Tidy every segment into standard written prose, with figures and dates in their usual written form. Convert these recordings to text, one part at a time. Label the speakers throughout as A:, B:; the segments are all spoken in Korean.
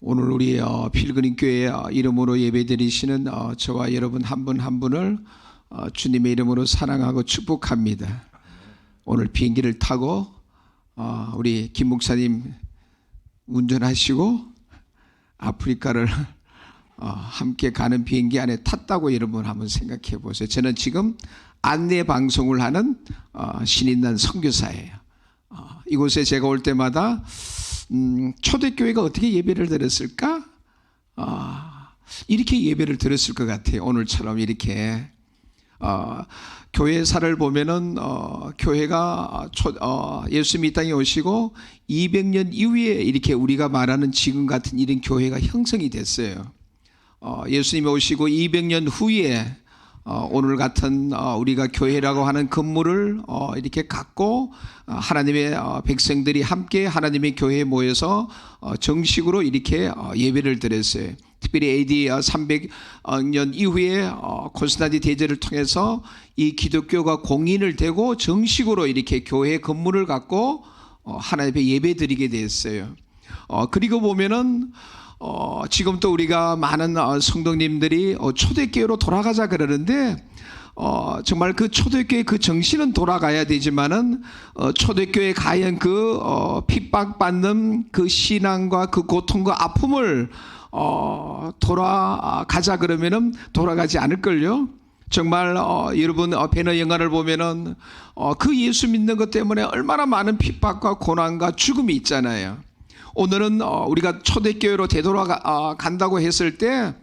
A: 오늘 우리 필그림 교회 이름으로 예배드리시는 저와 여러분 한 분 한 분을 주님의 이름으로 사랑하고 축복합니다. 오늘 비행기를 타고 우리 김 목사님 운전하시고 아프리카를 함께 가는 비행기 안에 탔다고 여러분 한번 생각해 보세요. 저는 지금 안내 방송을 하는 신인단 선교사예요. 이곳에 제가 올 때마다 초대교회가 어떻게 예배를 드렸을까? 이렇게 예배를 드렸을 것 같아요. 오늘처럼 이렇게 교회사를 보면은 교회가 예수님이 이 땅에 오시고 200년 이후에 이렇게 우리가 말하는 지금 같은 이런 교회가 형성이 됐어요. 예수님이 오시고 200년 후에 오늘 같은 우리가 교회라고 하는 건물을 이렇게 갖고 하나님의 백성들이 함께 하나님의 교회에 모여서 정식으로 이렇게 예배를 드렸어요. 특별히 AD 300년 이후에 콘스탄틴 대제를 통해서 이 기독교가 공인을 되고 정식으로 이렇게 교회 건물을 갖고 하나님 앞에 예배 드리게 됐어요. 그리고 보면은 지금 또 우리가 많은 성도님들이 초대교회로 돌아가자 그러는데 정말 그 초대교회 그 정신은 돌아가야 되지만은 초대교회 과연 그 핍박받는 그 신앙과 그 고통과 아픔을 돌아가자 그러면은 돌아가지 않을걸요. 정말 여러분 배너 영화를 보면은 그 예수 믿는 것 때문에 얼마나 많은 핍박과 고난과 죽음이 있잖아요. 오늘은 우리가 초대교회로 되돌아간다고 했을 때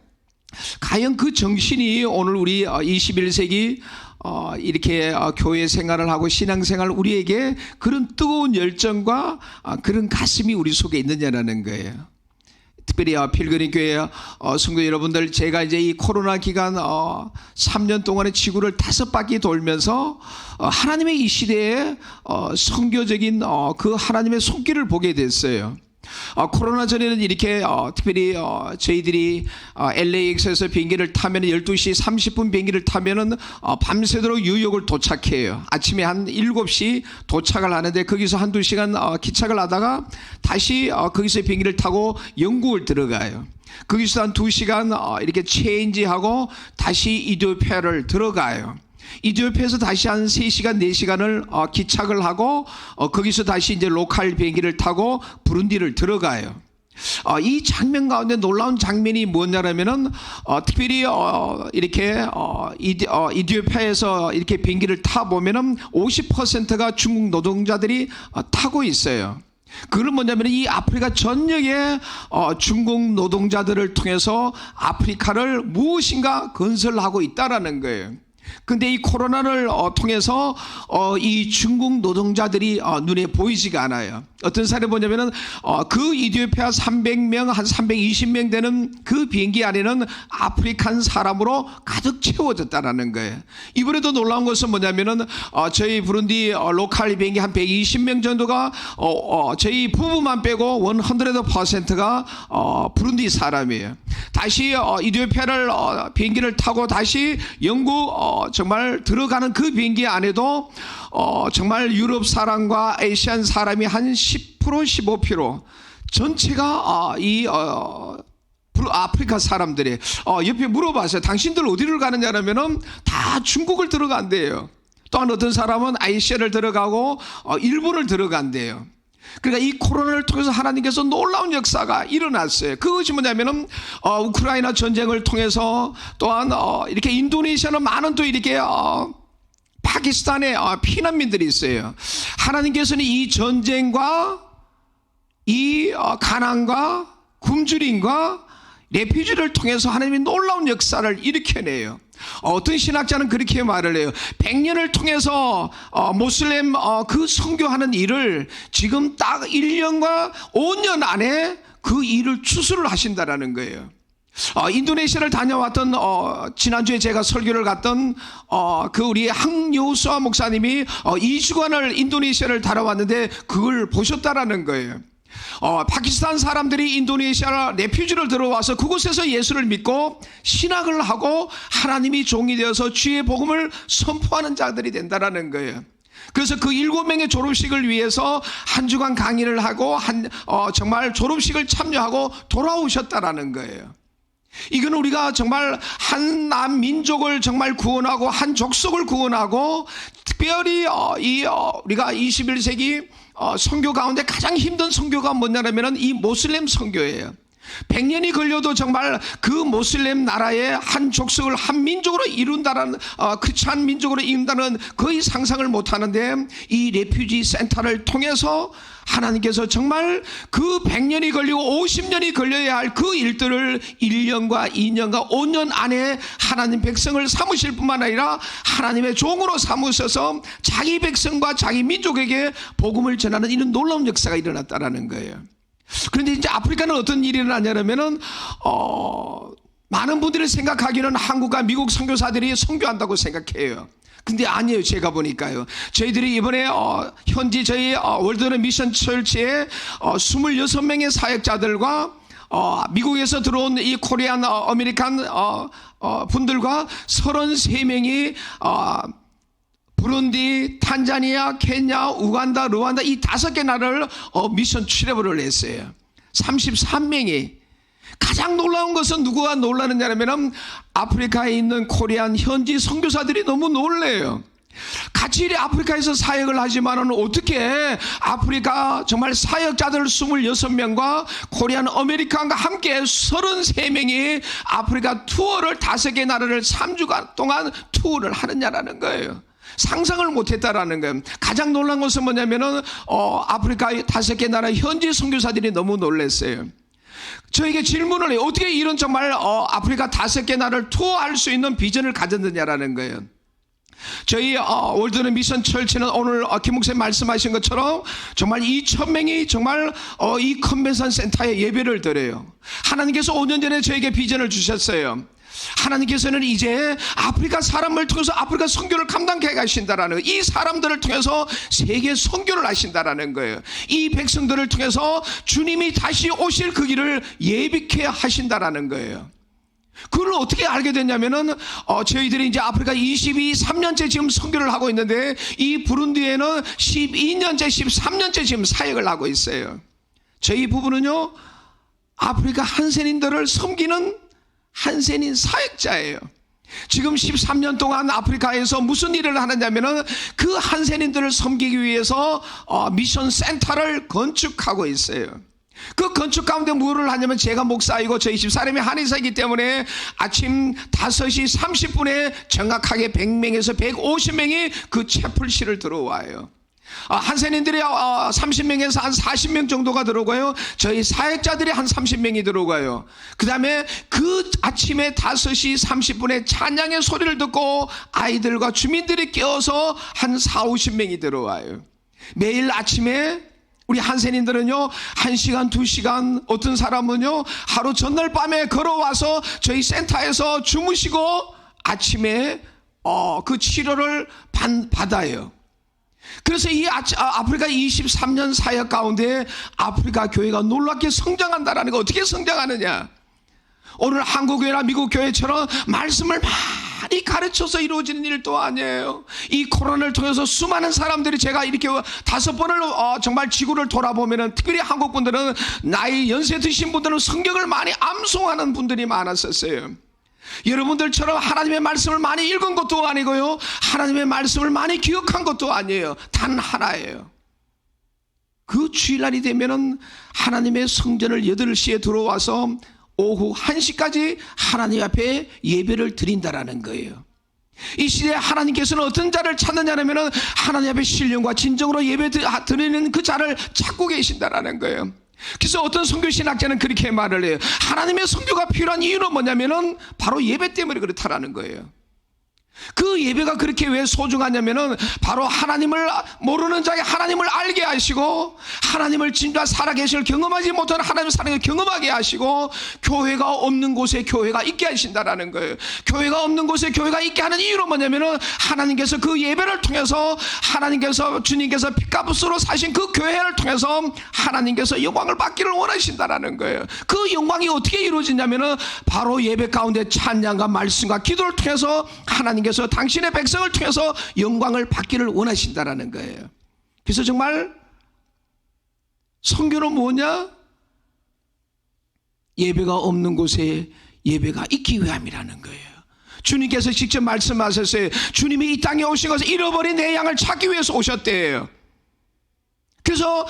A: 과연 그 정신이 오늘 우리 21세기 이렇게 교회 생활을 하고 신앙생활 우리에게 그런 뜨거운 열정과 그런 가슴이 우리 속에 있느냐라는 거예요. 특별히 필그림 교회 성도 여러분들, 제가 이제 이 코로나 기간 3년 동안의 지구를 5바퀴 돌면서 하나님의 이 시대에 선교적인 그 하나님의 손길을 보게 됐어요. 코로나 전에는 이렇게 특별히 저희들이 LAX에서 비행기를 타면 12시 30분 비행기를 타면은 밤새도록 뉴욕을 도착해요. 아침에 한 7시 도착을 하는데 거기서 한두 시간 기착을 하다가 다시 거기서 비행기를 타고 영국을 들어가요. 거기서 한 2시간 이렇게 체인지하고 다시 이디오피아를 들어가요. 이디오피아에서 다시 한 3시간 4시간을 기착을 하고 거기서 다시 이제 로컬 비행기를 타고 부룬디를 들어가요. 이 장면 가운데 놀라운 장면이 뭐냐면은 특별히 이렇게 이디오피아에서 이렇게 비행기를 타 보면은 50%가 중국 노동자들이 타고 있어요. 그건 뭐냐면 이 아프리카 전역에 중국 노동자들을 통해서 아프리카를 무엇인가 건설하고 있다라는 거예요. 근데 이 코로나를 통해서 이 중국 노동자들이 눈에 보이지가 않아요. 어떤 사례 보냐면은 그 이디오피아 300명 한 320명 되는 그 비행기 안에는 아프리칸 사람으로 가득 채워졌다라는 거예요. 이번에도 놀라운 것은 뭐냐면은 저희 부룬디 로컬 비행기 한 120명 정도가 저희 부부만 빼고 100%가 부룬디 사람이에요. 다시 이디오피아를 비행기를 타고 다시 영국 정말 들어가는 그 비행기 안에도 정말 유럽 사람과 아시안 사람이 한 10% 15% 전체가 이 아프리카 사람들이 옆에 물어봤어요. 당신들 어디를 가느냐라면은 다 중국을 들어간대요. 또한 어떤 사람은 아시아를 들어가고 일본을 들어간대요. 그러니까 이 코로나를 통해서 하나님께서 놀라운 역사가 일어났어요. 그것이 뭐냐면은 우크라이나 전쟁을 통해서 또한 이렇게 인도네시아는 많은 또 이렇게 파키스탄에 피난민들이 있어요. 하나님께서는 이 전쟁과 이 가난과 굶주림과 레퓨지를 통해서 하나님이 놀라운 역사를 일으켜내요. 어떤 신학자는 그렇게 말을 해요. 100년을 통해서 모슬렘 그 선교하는 일을 지금 딱 1년과 5년 안에 그 일을 추수를 하신다라는 거예요. 인도네시아를 다녀왔던 지난주에 제가 설교를 갔던 그 우리 항요수아 목사님이 2주간을 인도네시아를 다녀왔는데 그걸 보셨다라는 거예요. 파키스탄 사람들이 인도네시아 레퓨지를 들어와서 그곳에서 예수를 믿고 신학을 하고 하나님이 종이 되어서 주의 복음을 선포하는 자들이 된다라는 거예요. 그래서 그 7명의 졸업식을 위해서 한 주간 강의를 하고 정말 졸업식을 참여하고 돌아오셨다라는 거예요. 이건 우리가 정말 한 민족을 정말 구원하고 한 족속을 구원하고 특별히 우리가 21세기 선교 가운데 가장 힘든 선교가 뭐냐면 이 모슬렘 선교예요. 100년이 걸려도 정말 그 모슬렘 나라의 한 족속을 한 민족으로 이룬다는 크리스찬 민족으로 이룬다는 거의 상상을 못하는데 이 레퓨지 센터를 통해서 하나님께서 정말 그 100년이 걸리고 50년이 걸려야 할 그 일들을 1년과 2년과 5년 안에 하나님 백성을 삼으실 뿐만 아니라 하나님의 종으로 삼으셔서 자기 백성과 자기 민족에게 복음을 전하는 이런 놀라운 역사가 일어났다라는 거예요. 그런데 이제 아프리카는 어떤 일이 일어나냐면은 많은 분들이 생각하기는 한국과 미국 선교사들이 선교한다고 생각해요. 근데 아니에요. 제가 보니까요. 저희들이 이번에 현지 저희 월드는 미션 철치의 26명의 사역자들과 미국에서 들어온 이 코리안 아메리칸 분들과 33명이 부룬디, 탄자니아, 케냐, 우간다, 르완다 이 5개 나라를 미션 출애굽을 했어요. 33명이. 가장 놀라운 것은 누구가 놀라느냐면 아프리카에 있는 코리안 현지 선교사들이 너무 놀래요. 같이 이래 아프리카에서 사역을 하지만은 어떻게 아프리카 정말 사역자들 26명과 코리안 아메리칸과 함께 33명이 아프리카 투어를 5개 나라를 3주간 동안 투어를 하느냐라는 거예요. 상상을 못했다라는 거예요. 가장 놀란 것은 뭐냐면은 아프리카 5개 나라 현지 선교사들이 너무 놀랐어요. 저에게 질문을 해요. 어떻게 이런 정말 아프리카 5개 나라를 투어할 수 있는 비전을 가졌느냐라는 거예요. 저희 월드는 미션 철치는 오늘 김 목사님 말씀하신 것처럼 정말 2,000명이 정말 이 컨벤션 센터에 예배를 드려요. 하나님께서 5년 전에 저에게 비전을 주셨어요. 하나님께서는 이제 아프리카 사람을 통해서 아프리카 선교를 감당케 하신다라는 거예요. 이 사람들을 통해서 세계 선교를 하신다라는 거예요. 이 백성들을 통해서 주님이 다시 오실 그 길을 예비케 하신다라는 거예요. 그걸 어떻게 알게 됐냐면은 저희들이 이제 아프리카 23년째 지금 선교를 하고 있는데 이 부룬디에는 12년째 13년째 지금 사역을 하고 있어요. 저희 부부는요 아프리카 한센인들을 섬기는 한센인 사역자예요. 지금 13년 동안 아프리카에서 무슨 일을 하느냐면은 그 한센인들을 섬기기 위해서 미션 센터를 건축하고 있어요. 그 건축 가운데 뭐를 하냐면 제가 목사이고 저희 집사람이 한의사이기 때문에 아침 5시 30분에 정확하게 100명에서 150명이 그 채플실을 들어와요. 한센인들이 30명에서 한 40명 정도가 들어가요. 저희 사역자들이 한 30명이 들어가요. 그 다음에 그 아침에 5시 30분에 찬양의 소리를 듣고 아이들과 주민들이 깨어서 한 4, 50명이 들어와요. 매일 아침에 우리 한센인들은요 1시간 2시간 어떤 사람은요 하루 전날 밤에 걸어와서 저희 센터에서 주무시고 아침에 그 치료를 받아요. 그래서 이 아프리카 23년 사역 가운데 아프리카 교회가 놀랍게 성장한다라는 거. 어떻게 성장하느냐, 오늘 한국 교회나 미국 교회처럼 말씀을 많이 가르쳐서 이루어지는 일도 아니에요. 이 코로나를 통해서 수많은 사람들이 제가 이렇게 5번을 정말 지구를 돌아보면은 특별히 한국 분들은 나이 연세 드신 분들은 성경을 많이 암송하는 분들이 많았었어요. 여러분들처럼 하나님의 말씀을 많이 읽은 것도 아니고요 하나님의 말씀을 많이 기억한 것도 아니에요. 단 하나예요. 그 주일날이 되면은 하나님의 성전을 8시에 들어와서 오후 1시까지 하나님 앞에 예배를 드린다라는 거예요. 이 시대에 하나님께서는 어떤 자를 찾느냐면 하나님 앞에 신령과 진정으로 예배 드리는 그 자를 찾고 계신다라는 거예요. 그래서 어떤 선교신학자는 그렇게 말을 해요. 하나님의 선교가 필요한 이유는 뭐냐면은 바로 예배 때문에 그렇다라는 거예요. 그 예배가 그렇게 왜 소중하냐면은 바로 하나님을 모르는 자에게 하나님을 알게 하시고 하나님을 진짜 살아계실 경험하지 못한 하나님의 사랑을 경험하게 하시고 교회가 없는 곳에 교회가 있게 하신다라는 거예요. 교회가 없는 곳에 교회가 있게 하는 이유는 뭐냐면은 하나님께서 그 예배를 통해서 하나님께서 주님께서 피값으로 사신 그 교회를 통해서 하나님께서 영광을 받기를 원하신다라는 거예요. 그 영광이 어떻게 이루어지냐면은 바로 예배 가운데 찬양과 말씀과 기도를 통해서 하나님께서 하나님께서 당신의 백성을 통해서 영광을 받기를 원하신다라는 거예요. 그래서 정말 선교는 뭐냐? 예배가 없는 곳에 예배가 있기 위함이라는 거예요. 주님께서 직접 말씀하셨어요. 주님이 이 땅에 오신 것은 잃어버린 내 양을 찾기 위해서 오셨대요. 그래서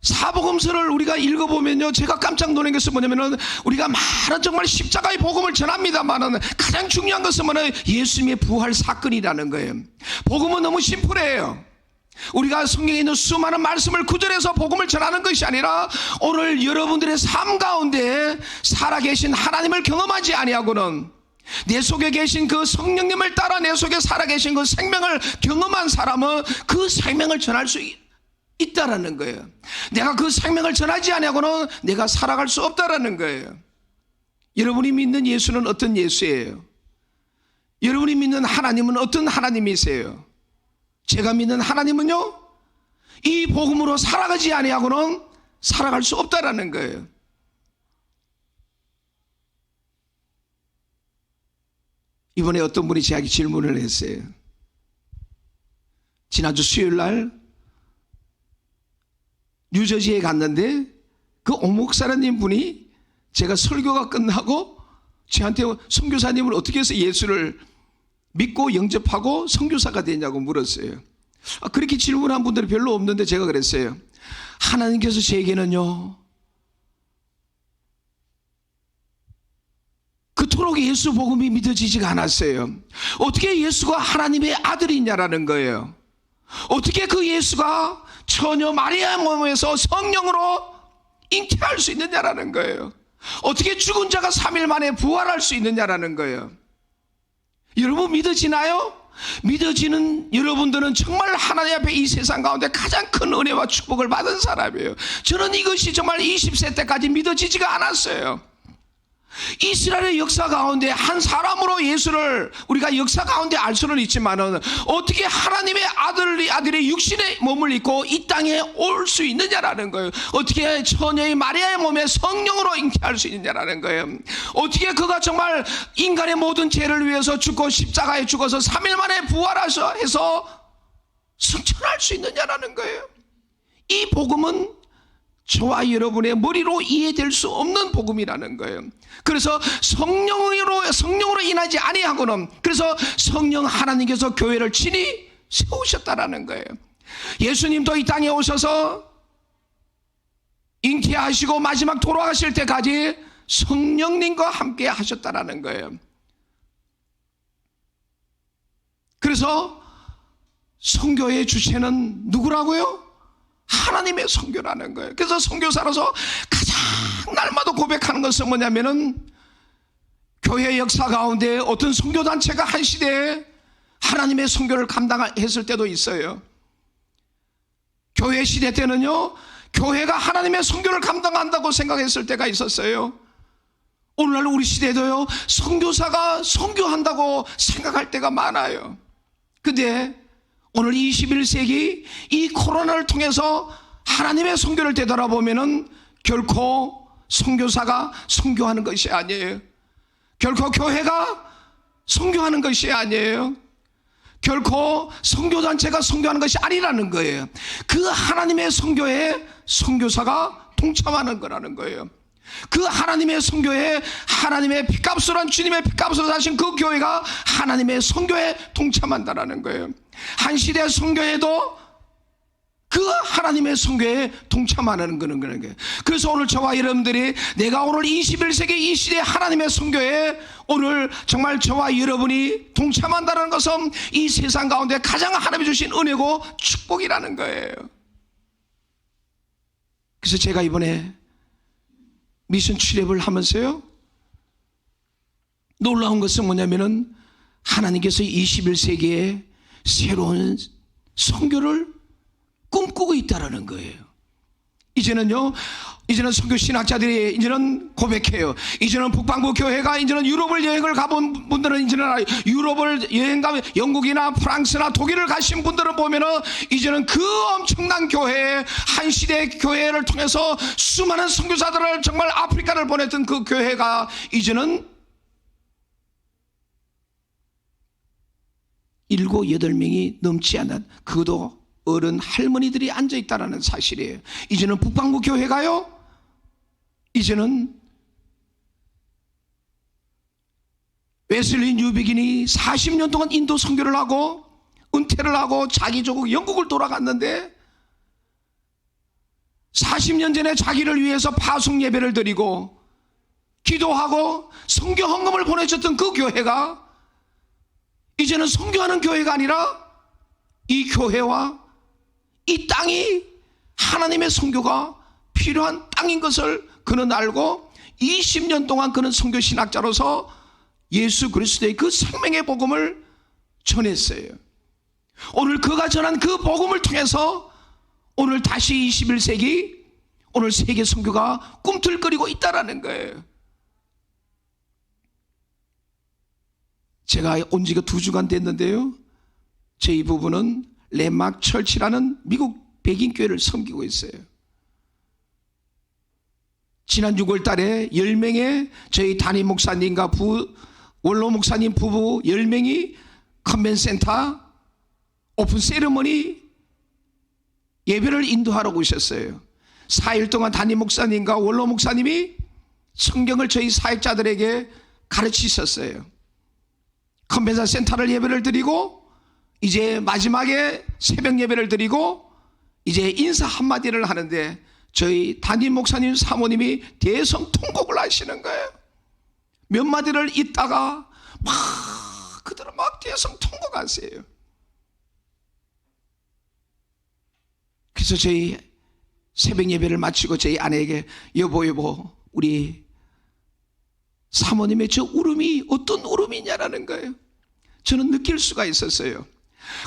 A: 사복음서를 우리가 읽어보면요, 제가 깜짝 놀란 것은 뭐냐면은, 우리가 많은 정말 십자가의 복음을 전합니다만은 가장 중요한 것은 뭐냐면 예수님의 부활 사건이라는 거예요. 복음은 너무 심플해요. 우리가 성경에 있는 수많은 말씀을 구절해서 복음을 전하는 것이 아니라 오늘 여러분들의 삶 가운데 살아계신 하나님을 경험하지 아니하고는, 내 속에 계신 그 성령님을 따라 내 속에 살아계신 그 생명을 경험한 사람은 그 생명을 전할 수 있다라는 거예요. 내가 그 생명을 전하지 아니하고는 내가 살아갈 수 없다라는 거예요. 여러분이 믿는 예수는 어떤 예수예요? 여러분이 믿는 하나님은 어떤 하나님이세요? 제가 믿는 하나님은요, 이 복음으로 살아가지 아니하고는 살아갈 수 없다라는 거예요. 이번에 어떤 분이 저에게 질문을 했어요. 지난주 수요일 날 뉴저지에 갔는데 그 옥목사라님 분이 제가 설교가 끝나고 저한테 선교사님을 어떻게 해서 예수를 믿고 영접하고 선교사가 되냐고 물었어요. 그렇게 질문한 분들이 별로 없는데 제가 그랬어요. 하나님께서 제게는요, 그토록 예수 복음이 믿어지지가 않았어요. 어떻게 예수가 하나님의 아들이냐라는 거예요. 어떻게 그 예수가 처녀 마리아 몸에서 성령으로 잉태할 수 있느냐라는 거예요. 어떻게 죽은 자가 3일 만에 부활할 수 있느냐라는 거예요. 여러분 믿어지나요? 믿어지는 여러분들은 정말 하나님 앞에 이 세상 가운데 가장 큰 은혜와 축복을 받은 사람이에요. 저는 이것이 정말 20세 때까지 믿어지지가 않았어요. 이스라엘의 역사 가운데 한 사람으로 예수를 우리가 역사 가운데 알 수는 있지만은 어떻게 하나님의 아들이 육신의 몸을 입고 이 땅에 올 수 있느냐라는 거예요. 어떻게 처녀의 마리아의 몸에 성령으로 잉태할 수 있느냐라는 거예요. 어떻게 그가 정말 인간의 모든 죄를 위해서 죽고 십자가에 죽어서 3일 만에 부활해서 승천할 수 있느냐라는 거예요. 이 복음은 저와 여러분의 머리로 이해될 수 없는 복음이라는 거예요. 그래서 성령으로 인하지 아니하고는, 그래서 성령 하나님께서 교회를 친히 세우셨다라는 거예요. 예수님도 이 땅에 오셔서 잉태하시고 마지막 돌아가실 때까지 성령님과 함께 하셨다라는 거예요. 그래서 선교의 주체는 누구라고요? 하나님의 선교라는 거예요. 그래서 선교사로서 가장 날마다 고백하는 것은 뭐냐면은, 교회 역사 가운데 어떤 선교단체가 한 시대에 하나님의 선교를 감당했을 때도 있어요. 교회 시대 때는요, 교회가 하나님의 선교를 감당한다고 생각했을 때가 있었어요. 오늘날 우리 시대도요, 선교사가 선교한다고 생각할 때가 많아요. 근데 오늘 21세기 이 코로나를 통해서 하나님의 선교를 되돌아보면은 결코 선교사가 선교하는 것이 아니에요. 결코 교회가 선교하는 것이 아니에요. 결코 선교단체가 선교하는 것이 아니라는 거예요. 그 하나님의 선교에 선교사가 동참하는 거라는 거예요. 그 하나님의 선교에 하나님의 피값으로 한 주님의 피값으로 사신 그 교회가 하나님의 선교에 동참한다라는 거예요. 한 시대 선교에도 그 하나님의 선교에 동참하는 거예요. 그래서 오늘 저와 여러분들이, 내가 오늘 21세기 이 시대 하나님의 선교에 오늘 정말 저와 여러분이 동참한다는 것은 이 세상 가운데 가장 하나님이 주신 은혜고 축복이라는 거예요. 그래서 제가 이번에 미션 출애을 하면서요, 놀라운 것은 뭐냐면은 하나님께서 21세기에 새로운 선교를 꿈꾸고 있다라는 거예요. 이제는 선교 신학자들이 이제는 고백해요. 이제는 북반구 교회가 이제는 유럽을 여행을 가본 분들은 이제는 유럽을 여행 가면 영국이나 프랑스나 독일을 가신 분들은 보면은 이제는 그 엄청난 교회, 한 시대 교회를 통해서 수많은 선교사들을 정말 아프리카를 보냈던 그 교회가 이제는 7, 8명이 넘지 않는, 그것도 어른 할머니들이 앉아있다는 사실이에요. 이제는 북방부 교회가요, 이제는 웨슬리 뉴비긴이 40년 동안 인도 선교를 하고 은퇴를 하고 자기 조국 영국을 돌아갔는데 40년 전에 자기를 위해서 파송 예배를 드리고 기도하고 선교 헌금을 보내줬던 그 교회가 이제는 선교하는 교회가 아니라 이 교회와 이 땅이 하나님의 선교가 필요한 땅인 것을 그는 알고 20년 동안 그는 선교 신학자로서 예수 그리스도의 그 생명의 복음을 전했어요. 오늘 그가 전한 그 복음을 통해서 오늘 다시 21세기 오늘 세계 선교가 꿈틀거리고 있다라는 거예요. 제가 온 지가 2주간 됐는데요, 저희 부부는 랜마크 철치라는 미국 백인 교회를 섬기고 있어요. 지난 6월 달에 10명의 저희 담임 목사님과 원로 목사님 부부 10명이 컨벤센터 오픈 세리머니 예배를 인도하러 오셨어요. 4일 동안 담임 목사님과 원로 목사님이 성경을 저희 사역자들에게 가르치셨어요. 컨벤션 센터를 예배를 드리고 이제 마지막에 새벽 예배를 드리고 이제 인사 한마디를 하는데 저희 담임 목사님 사모님이 대성통곡을 하시는 거예요. 몇 마디를 읽다가 그대로 막 대성통곡하세요. 그래서 저희 새벽 예배를 마치고 저희 아내에게 여보 우리 사모님의 저 울음이 어떤 울음이냐라는 거예요. 저는 느낄 수가 있었어요.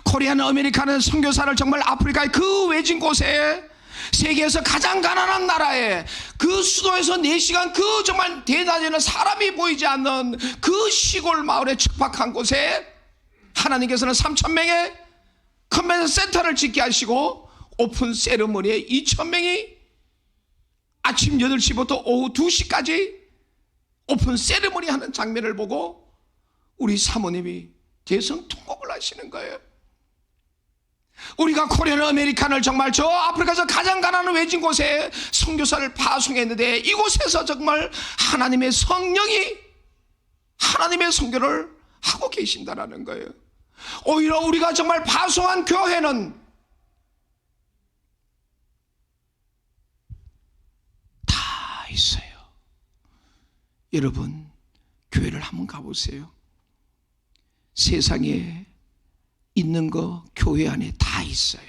A: 코리안 아메리카는 선교사를 정말 아프리카의 그 외진 곳에 세계에서 가장 가난한 나라에 그 수도에서 4시간 그 정말 대낮에는 사람이 보이지 않는 그 시골 마을의 척박한 곳에 하나님께서는 3,000명의 컨벤션 센터를 짓게 하시고 오픈 세리머니에 2,000명이 아침 8시부터 오후 2시까지 오픈 세리머니 하는 장면을 보고 우리 사모님이 대성통곡을 하시는 거예요. 우리가 코리안 아메리칸을 정말 저 아프리카에서 가장 가난한 외진 곳에 선교사를 파송했는데 이곳에서 정말 하나님의 성령이 하나님의 선교를 하고 계신다라는 거예요. 오히려 우리가 정말 파송한 교회는 다 있어요. 여러분 교회를 한번 가보세요. 세상에 있는 거 교회 안에 다 있어요.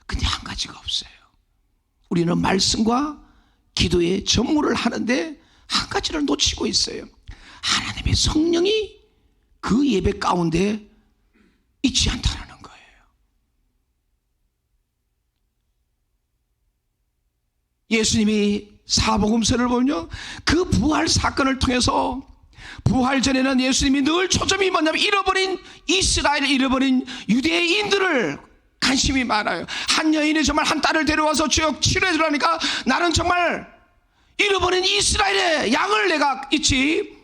A: 근데 한 가지가 없어요. 우리는 말씀과 기도에 전무를 하는데 한 가지를 놓치고 있어요. 하나님의 성령이 그 예배 가운데 있지 않다는 거예요. 예수님이 사복음서를 보면요, 그 부활 사건을 통해서 부활 전에는 예수님이 늘 초점이 뭐냐면 잃어버린 이스라엘을 잃어버린 유대인들을 관심이 많아요. 한 여인이 정말 한 딸을 데려와서 주여 치료해 주라니까 나는 정말 잃어버린 이스라엘의 양을 내가 있지.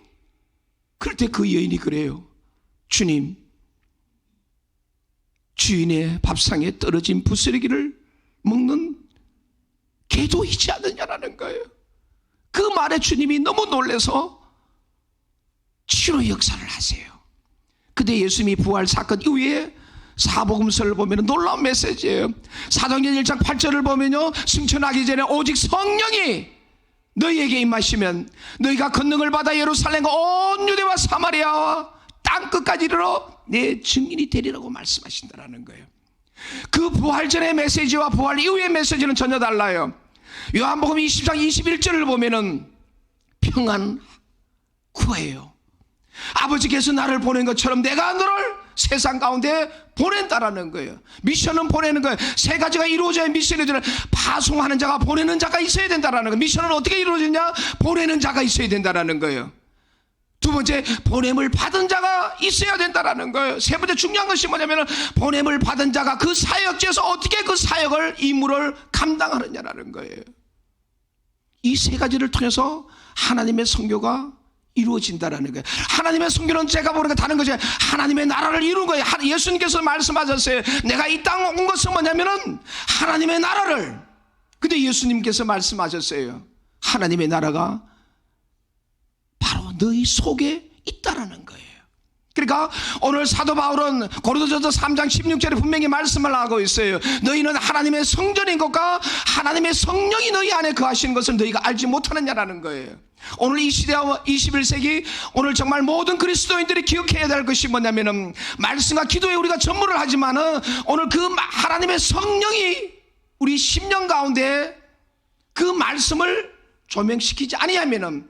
A: 그럴 때 그 여인이 그래요. 주님, 주인의 밥상에 떨어진 부스러기를 먹는 개도 있지 않느냐라는 거예요. 그 말에 주님이 너무 놀라서 치료 역사를 하세요. 근데 예수님이 부활 사건 이후에 사복음서를 보면 놀라운 메시지예요. 사도행전 1장 8절을 보면요, 승천하기 전에 오직 성령이 너희에게 임하시면 너희가 권능을 받아 예루살렘과 온 유대와 사마리아와 땅끝까지 이르러 내 증인이 되리라고 말씀하신다라는 거예요. 그 부활 전의 메시지와 부활 이후의 메시지는 전혀 달라요. 요한복음 20장 21절을 보면은 평안 구해요. 아버지께서 나를 보낸 것처럼 내가 너를 세상 가운데 보낸다라는 거예요. 미션은 보내는 거예요. 세 가지가 이루어져야 미션이 되는, 파송하는 자가 보내는 자가 있어야 된다라는 거예요. 미션은 어떻게 이루어지냐? 보내는 자가 있어야 된다라는 거예요. 두 번째, 보냄을 받은 자가 있어야 된다라는 거예요. 세 번째 중요한 것이 뭐냐면 보냄을 받은 자가 그 사역지에서 어떻게 그 사역을 임무를 감당하느냐라는 거예요. 이 세 가지를 통해서 하나님의 선교가 이루어진다라는 거예요. 하나님의 성교는 제가 보니까 다른 거죠. 하나님의 나라를 이룬 거예요. 예수님께서 말씀하셨어요. 내가 이 땅 온 것은 뭐냐면은 하나님의 나라를. 근데 예수님께서 말씀하셨어요. 하나님의 나라가 바로 너희 속에 있다라는 거예요. 그러니까 오늘 사도 바울은 고린도전서 3장 16절에 분명히 말씀을 하고 있어요. 너희는 하나님의 성전인 것과 하나님의 성령이 너희 안에 거하시는 것을 너희가 알지 못하느냐라는 거예요. 오늘 이 시대와 21세기 오늘 정말 모든 그리스도인들이 기억해야 될 것이 뭐냐면은 말씀과 기도에 우리가 전무를 하지만은 오늘 그 하나님의 성령이 우리 심령 가운데 그 말씀을 조명시키지 아니하면은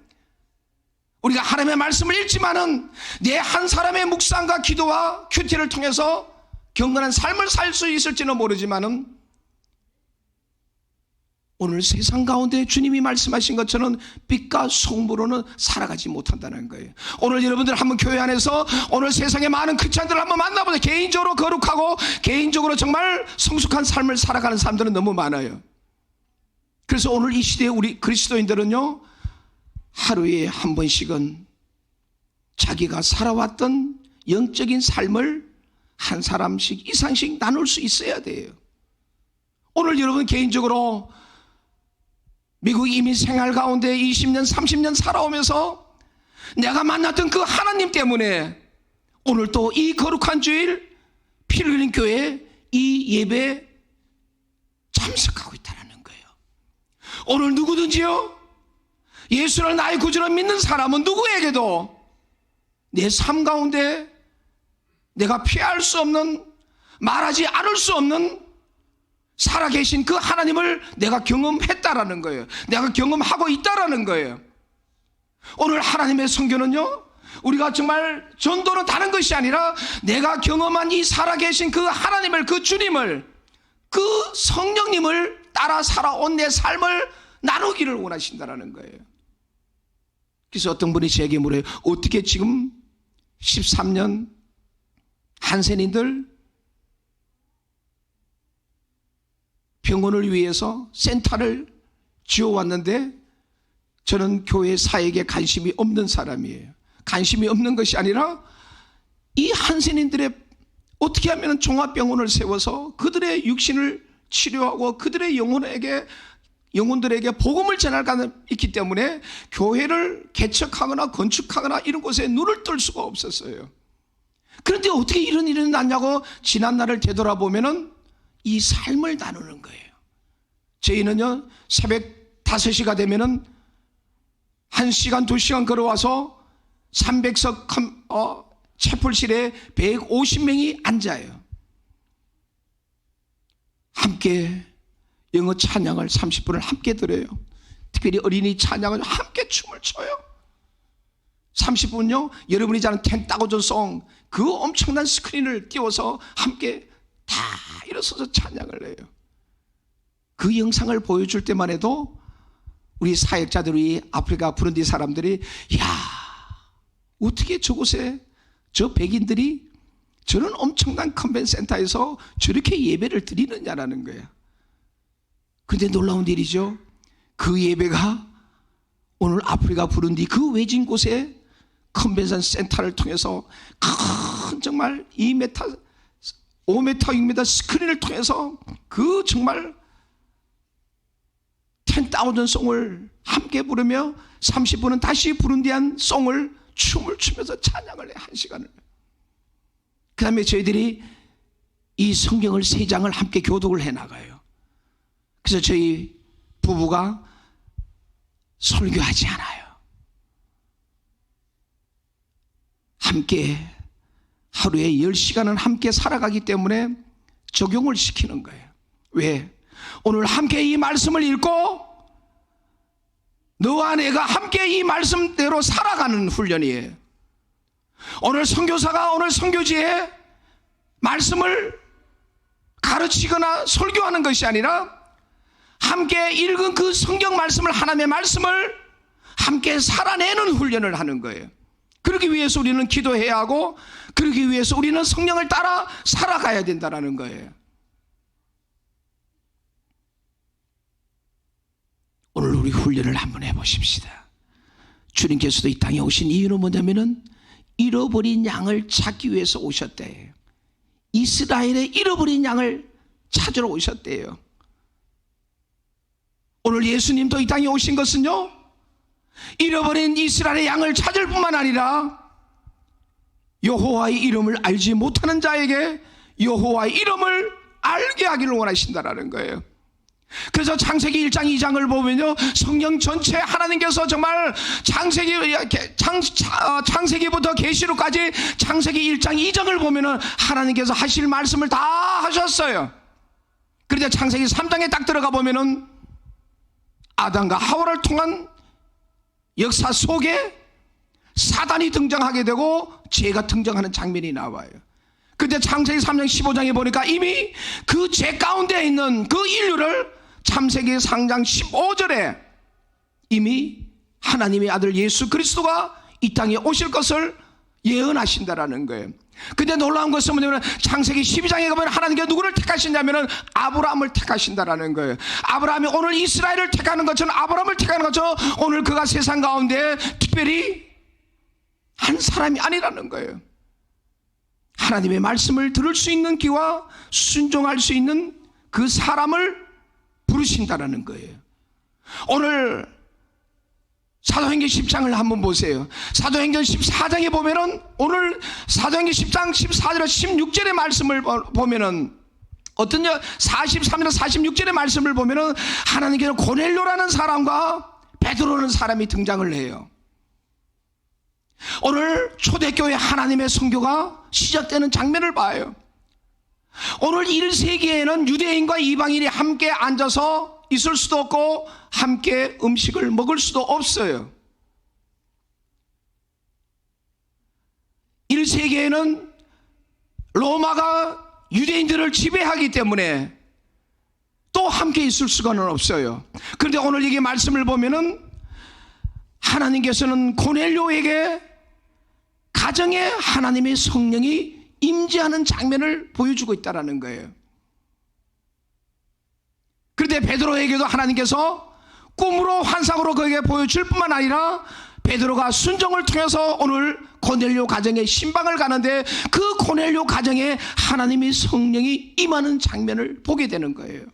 A: 우리가 하나님의 말씀을 읽지만은 내 한 사람의 묵상과 기도와 큐티를 통해서 경건한 삶을 살 수 있을지는 모르지만은 오늘 세상 가운데 주님이 말씀하신 것처럼 빛과 소금으로는 살아가지 못한다는 거예요. 오늘 여러분들 한번 교회 안에서 오늘 세상의 많은 크리스찬들을 한번 만나보세요. 개인적으로 거룩하고 개인적으로 정말 성숙한 삶을 살아가는 사람들은 너무 많아요. 그래서 오늘 이 시대에 우리 그리스도인들은요, 하루에 한 번씩은 자기가 살아왔던 영적인 삶을 한 사람씩 이상씩 나눌 수 있어야 돼요. 오늘 여러분 개인적으로 미국 이민 생활 가운데 20년 30년 살아오면서 내가 만났던 그 하나님 때문에 오늘 또 이 거룩한 주일 필그림 교회 이 예배에 참석하고 있다는 거예요. 오늘 누구든지요, 예수를 나의 구주로 믿는 사람은 누구에게도 내 삶 가운데 내가 피할 수 없는, 말하지 않을 수 없는 살아계신 그 하나님을 내가 경험했다라는 거예요. 내가 경험하고 있다라는 거예요. 오늘 하나님의 성교는요, 우리가 정말 전도는 다른 것이 아니라 내가 경험한 이 살아계신 그 하나님을, 그 주님을, 그 성령님을 따라 살아온 내 삶을 나누기를 원하신다라는 거예요. 그래서 어떤 분이 제게 물어요. 어떻게 지금 13년 한센인들 병원을 위해서 센터를 지어왔는데 저는 교회 사역에 관심이 없는 사람이에요. 관심이 없는 것이 아니라 이 한센인들의 어떻게 하면 종합병원을 세워서 그들의 육신을 치료하고 그들의 영혼들에게 복음을 전할 수 있기 때문에 교회를 개척하거나 건축하거나 이런 곳에 눈을 뜰 수가 없었어요. 그런데 어떻게 이런 일이 났냐고 지난날을 되돌아보면은 이 삶을 나누는 거예요. 저희는요, 새벽 5시가 되면은 1시간 2시간 걸어와서 300석 채플실에 150명이 앉아요. 함께 영어 찬양을 30분을 함께 들어요. 특별히 어린이 찬양을 함께 춤을 춰요. 30분요 여러분이 자는 10,000 송, 그 엄청난 스크린을 띄워서 함께 다 일어서서 찬양을 해요. 그 영상을 보여줄 때만 해도 우리 사역자들이, 아프리카 부룬디 사람들이, 야, 어떻게 저곳에 저 백인들이 저런 엄청난 컨벤션 센터에서 저렇게 예배를 드리느냐라는 거예요. 근데 놀라운 일이죠. 그 예배가 오늘 아프리카 부룬디 그 외진 곳에 컨벤션 센터를 통해서 큰 정말 2m, 5m, 6m 스크린을 통해서 그 정말 10,000 송을 함께 부르며 30분은 다시 부룬디안 송을 춤을 추면서 찬양을 해, 1시간을. 그 다음에 저희들이 이 성경을 3장을 함께 교독을 해 나가요. 그래서 저희 부부가 설교하지 않아요. 함께 하루에 10시간은 함께 살아가기 때문에 적용을 시키는 거예요. 왜? 오늘 함께 이 말씀을 읽고 너와 내가 함께 이 말씀대로 살아가는 훈련이에요. 오늘 선교사가 오늘 선교지에 말씀을 가르치거나 설교하는 것이 아니라 함께 읽은 그 성경 말씀을, 하나님의 말씀을 함께 살아내는 훈련을 하는 거예요. 그러기 위해서 우리는 기도해야 하고, 그러기 위해서 우리는 성령을 따라 살아가야 된다는 거예요. 오늘 우리 훈련을 한번 해보십시다. 주님께서도 이 땅에 오신 이유는 뭐냐면은 잃어버린 양을 찾기 위해서 오셨대요. 이스라엘의 잃어버린 양을 찾으러 오셨대요. 오늘 예수님도 이 땅에 오신 것은요, 잃어버린 이스라엘의 양을 찾을 뿐만 아니라 여호와의 이름을 알지 못하는 자에게 여호와의 이름을 알게 하기를 원하신다라는 거예요. 그래서 창세기 1장 2장을 보면요, 성경 전체 하나님께서 정말 창세기부터 계시록까지 창세기 1장 2장을 보면은 하나님께서 하실 말씀을 다 하셨어요. 그런데 창세기 3장에 딱 들어가 보면은 아담과 하와를 통한 역사 속에 사단이 등장하게 되고 죄가 등장하는 장면이 나와요. 근데 창세기 3장 15장에 보니까 이미 그 죄 가운데 있는 그 인류를 창세기 3장 15절에 이미 하나님의 아들 예수 그리스도가 이 땅에 오실 것을 예언하신다라는 거예요. 근데 놀라운 것은 뭐냐면 창세기 12장에 가면 하나님께서 누구를 택하신다면 아브라함을 택하신다라는 거예요. 아브라함이 오늘 이스라엘을 택하는 것처럼, 아브라함을 택하는 것처럼 오늘 그가 세상 가운데 특별히 한 사람이 아니라는 거예요. 하나님의 말씀을 들을 수 있는 귀와 순종할 수 있는 그 사람을 부르신다라는 거예요. 오늘 사도행전 10장을 한번 보세요. 사도행전 14장에 보면은, 오늘 사도행전 10장 14절에서 16절의 말씀을 보면은, 어떤요? 43절 46절의 말씀을 보면은 하나님께서 고넬료라는 사람과 베드로라는 사람이 등장을 해요. 오늘 초대교회 하나님의 선교가 시작되는 장면을 봐요. 오늘 1세기에는 유대인과 이방인이 함께 앉아서 있을 수도 없고 함께 음식을 먹을 수도 없어요. 1세기에는 로마가 유대인들을 지배하기 때문에 또 함께 있을 수가는 없어요. 그런데 오늘 이게 말씀을 보면은 하나님께서는 고넬료에게 가정에 하나님의 성령이 임재하는 장면을 보여주고 있다는 거예요. 그런데 베드로에게도 하나님께서 꿈으로 환상으로 그에게 보여줄 뿐만 아니라 베드로가 순종을 통해서 오늘 고넬료 가정에 신방을 가는데 그 고넬료 가정에 하나님의 성령이 임하는 장면을 보게 되는 거예요.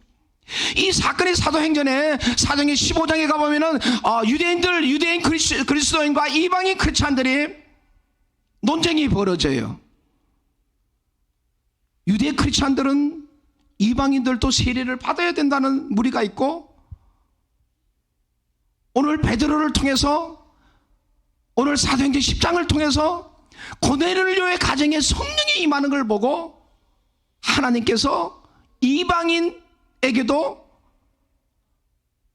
A: 이 사건의 사도행전에 사도행전 15장에 가보면은 유대인 그리스도인과 이방인 크리스찬들이 논쟁이 벌어져요. 유대 크리스찬들은 이방인들도 세례를 받아야 된다는 무리가 있고, 오늘 베드로를 통해서, 오늘 사도행전 10장을 통해서 고넬료의 가정에 성령이 임하는 걸 보고 하나님께서 이방인에게도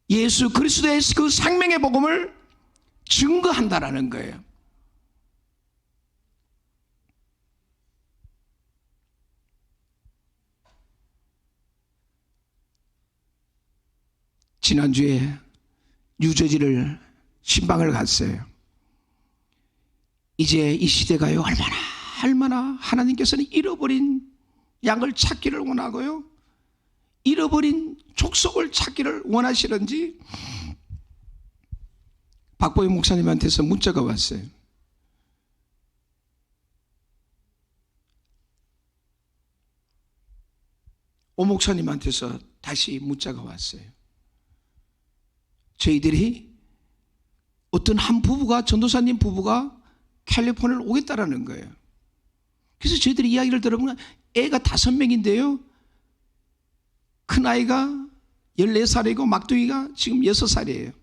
A: 예수 그리스도의 그 생명의 복음을 증거한다라는 거예요. 지난주에 뉴저지를 신방을 갔어요. 이제 이 시대가요, 얼마나 하나님께서는 잃어버린 양을 찾기를 원하고요, 잃어버린 족속을 찾기를 원하시는지 박보희 목사님한테서 문자가 왔어요. 오 목사님한테서 다시 문자가 왔어요. 저희들이 어떤 한 부부가, 전도사님 부부가 캘리포니아를 오겠다라는 거예요. 그래서 저희들이 이야기를 들어보면 애가 5명인데요, 큰아이가 14살이고 막둥이가 지금 6살이에요.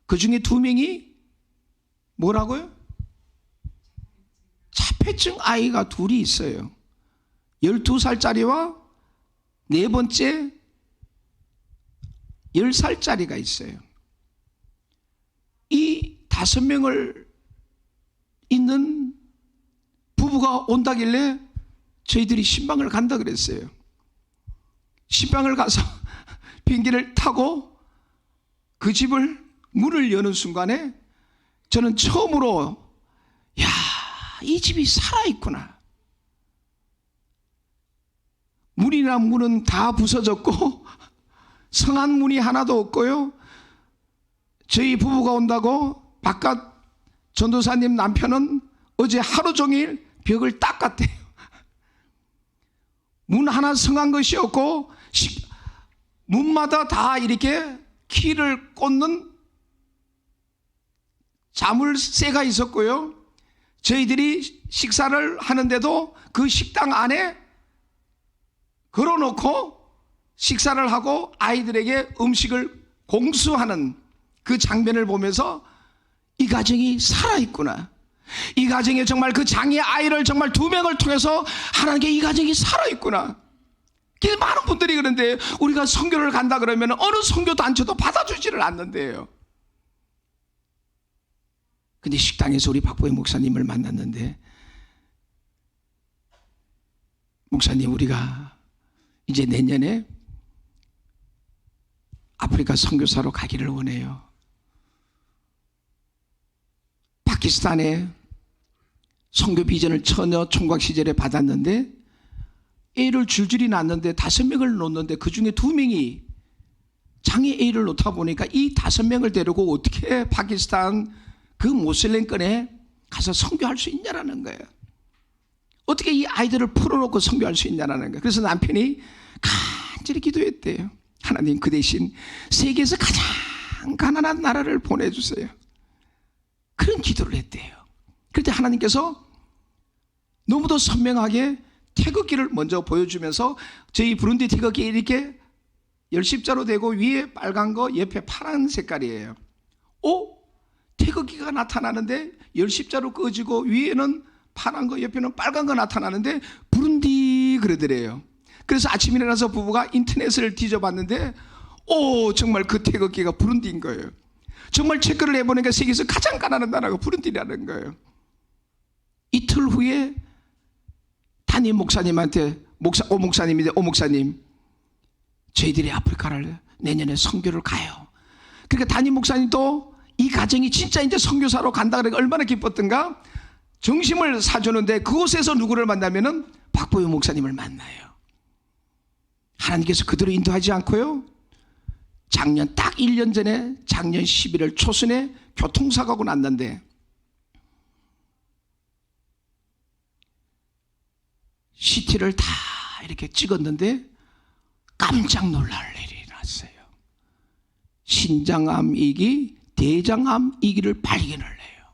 A: 그 중에 2명이 뭐라고요? 자폐증 아이가 2이 있어요. 12살짜리와 네 번째 10살짜리가 있어요. 이 5명을 있는 부부가 온다길래 저희들이 신방을 간다 그랬어요. 신방을 가서 비행기를 타고 그 집을 문을 여는 순간에 저는 처음으로, 야, 이 집이 살아있구나. 문은 다 부서졌고 성안 문이 하나도 없고요, 저희 부부가 온다고 바깥 전도사님 남편은 어제 하루 종일 벽을 닦았대요. 문 하나 성한 것이 없고 문마다 다 이렇게 키를 꽂는 자물쇠가 있었고요. 저희들이 식사를 하는데도 그 식당 안에 걸어놓고 식사를 하고 아이들에게 음식을 공수하는 그 장면을 보면서 이 가정이 살아있구나. 이 가정에 정말 그 장애 아이를 정말 2명을 통해서 하나님께 이 가정이 살아있구나. 많은 분들이 그런데 우리가 선교를 간다 그러면 어느 선교단체도 받아주지를 않는데요. 근데 식당에서 우리 박보혜 목사님을 만났는데, 목사님 우리가 이제 내년에 아프리카 선교사로 가기를 원해요. 파키스탄에 선교 비전을 처녀 총각 시절에 받았는데 애를 줄줄이 낳았는데 5명을 놓는데 그 중에 2명이 장애 A를 놓다 보니까 이 5명을 데리고 어떻게 파키스탄 그 모슬렘권에 가서 선교할 수 있냐라는 거예요. 어떻게 이 아이들을 풀어놓고 선교할 수 있냐라는 거예요. 그래서 남편이 간절히 기도했대요. 하나님 그 대신 세계에서 가장 가난한 나라를 보내주세요. 그런 기도를 했대요. 그럴 때 하나님께서 너무도 선명하게 태극기를 먼저 보여주면서 저희 부룬디 태극기 이렇게 열십자로 되고 위에 빨간 거 옆에 파란 색깔이에요. 태극기가 나타나는데 열십자로 꺼지고 위에는 파란 거 옆에는 빨간 거 나타나는데 부룬디 그러더래요. 그래서 아침에 일어나서 부부가 인터넷을 뒤져봤는데 정말 그 태극기가 부룬디인 거예요. 정말 체크를 해보니까 세계에서 가장 가난한 나라가 부룬디라는 거예요. 이틀 후에 담임 목사님한테 오 목사님 저희들이 아프리카를 내년에 선교를 가요. 그러니까 담임 목사님도 이 가정이 진짜 이제 선교사로 간다 그러니까 얼마나 기뻤던가. 점심을 사주는데 그곳에서 누구를 만나면은 박보영 목사님을 만나요. 하나님께서 그대로 인도하지 않고요. 작년 딱 1년 전에 작년 11월 초순에 교통사고가 났는데 CT를 다 이렇게 찍었는데 깜짝 놀랄 일이 났어요. 신장암 2기, 대장암 2기를 발견을 해요.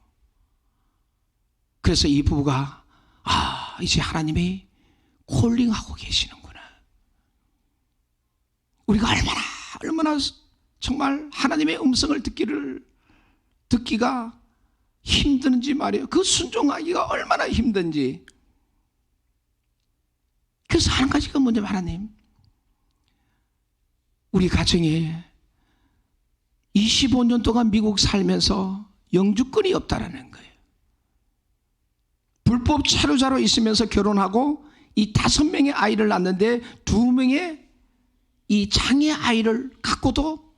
A: 그래서 이 부부가 이제 하나님이 콜링하고 계시는구나. 우리가 얼마나 정말 하나님의 음성을 듣기가 힘든지 말이에요. 그 순종하기가 얼마나 힘든지. 그래서 한 가지가 뭐냐면 하나님 우리 가정에 25년 동안 미국 살면서 영주권이 없다라는 거예요. 불법 체류자로 있으면서 결혼하고 이 5명의 아이를 낳는데 2명의 이 장애 아이를 갖고도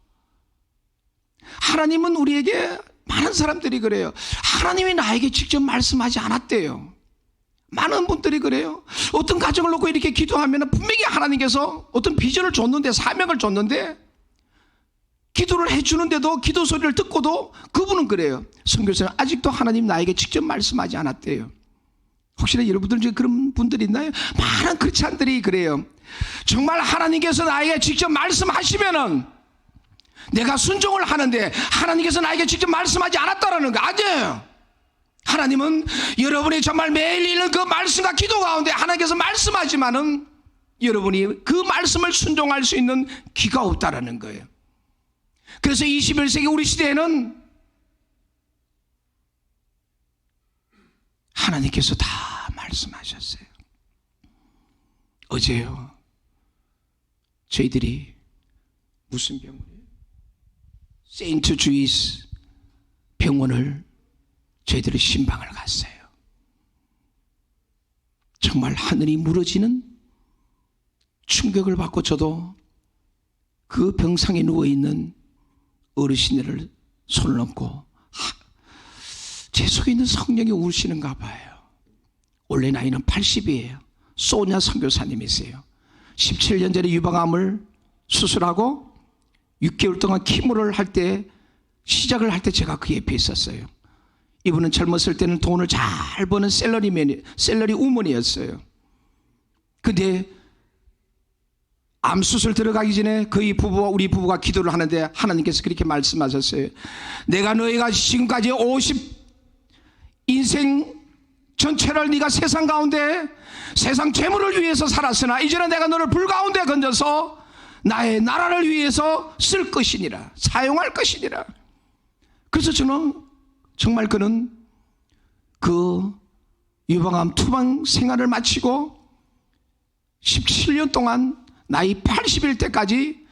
A: 하나님은 우리에게 많은 사람들이 그래요. 하나님이 나에게 직접 말씀하지 않았대요. 많은 분들이 그래요. 어떤 가정을 놓고 이렇게 기도하면 분명히 하나님께서 어떤 비전을 줬는데 사명을 줬는데 기도를 해주는데도 기도 소리를 듣고도 그분은 그래요. 선교사는 아직도 하나님 나에게 직접 말씀하지 않았대요. 혹시나 여러분들 중에 그런 분들이 있나요? 많은 크리스찬들이 그래요. 정말 하나님께서 나에게 직접 말씀하시면은 내가 순종을 하는데 하나님께서 나에게 직접 말씀하지 않았다라는 거 아니에요. 하나님은 여러분이 정말 매일 읽는 그 말씀과 기도 가운데 하나님께서 말씀하지만은 여러분이 그 말씀을 순종할 수 있는 귀가 없다라는 거예요. 그래서 21세기 우리 시대에는 하나님께서 다 말씀하셨어요. 어제요. 저희들이 무슨 병원이에요? 세인트 주이스 병원을 저희들이 신방을 갔어요. 정말 하늘이 무너지는 충격을 받고 저도 그 병상에 누워있는 어르신들을 손을 얹고 제 속에 있는 성령이 우시는가 봐요. 원래 나이는 80이에요. 소냐 선교사님이세요. 17년 전에 유방암을 수술하고 6개월 동안 키모를 할 때 시작을 할 때 제가 그 옆에 있었어요. 이분은 젊었을 때는 돈을 잘 버는 샐러리 우먼이었어요. 근데 암 수술 들어가기 전에 우리 부부가 기도를 하는데 하나님께서 그렇게 말씀하셨어요. 내가 너희가 지금까지 인생 전체를 네가 세상 가운데 세상 재물을 위해서 살았으나 이제는 내가 너를 불 가운데 건져서 나의 나라를 위해서 쓸 것이니라, 사용할 것이니라. 그래서 저는 정말 그는 그 유방암 투방 생활을 마치고 17년 동안 나이 80일 때까지,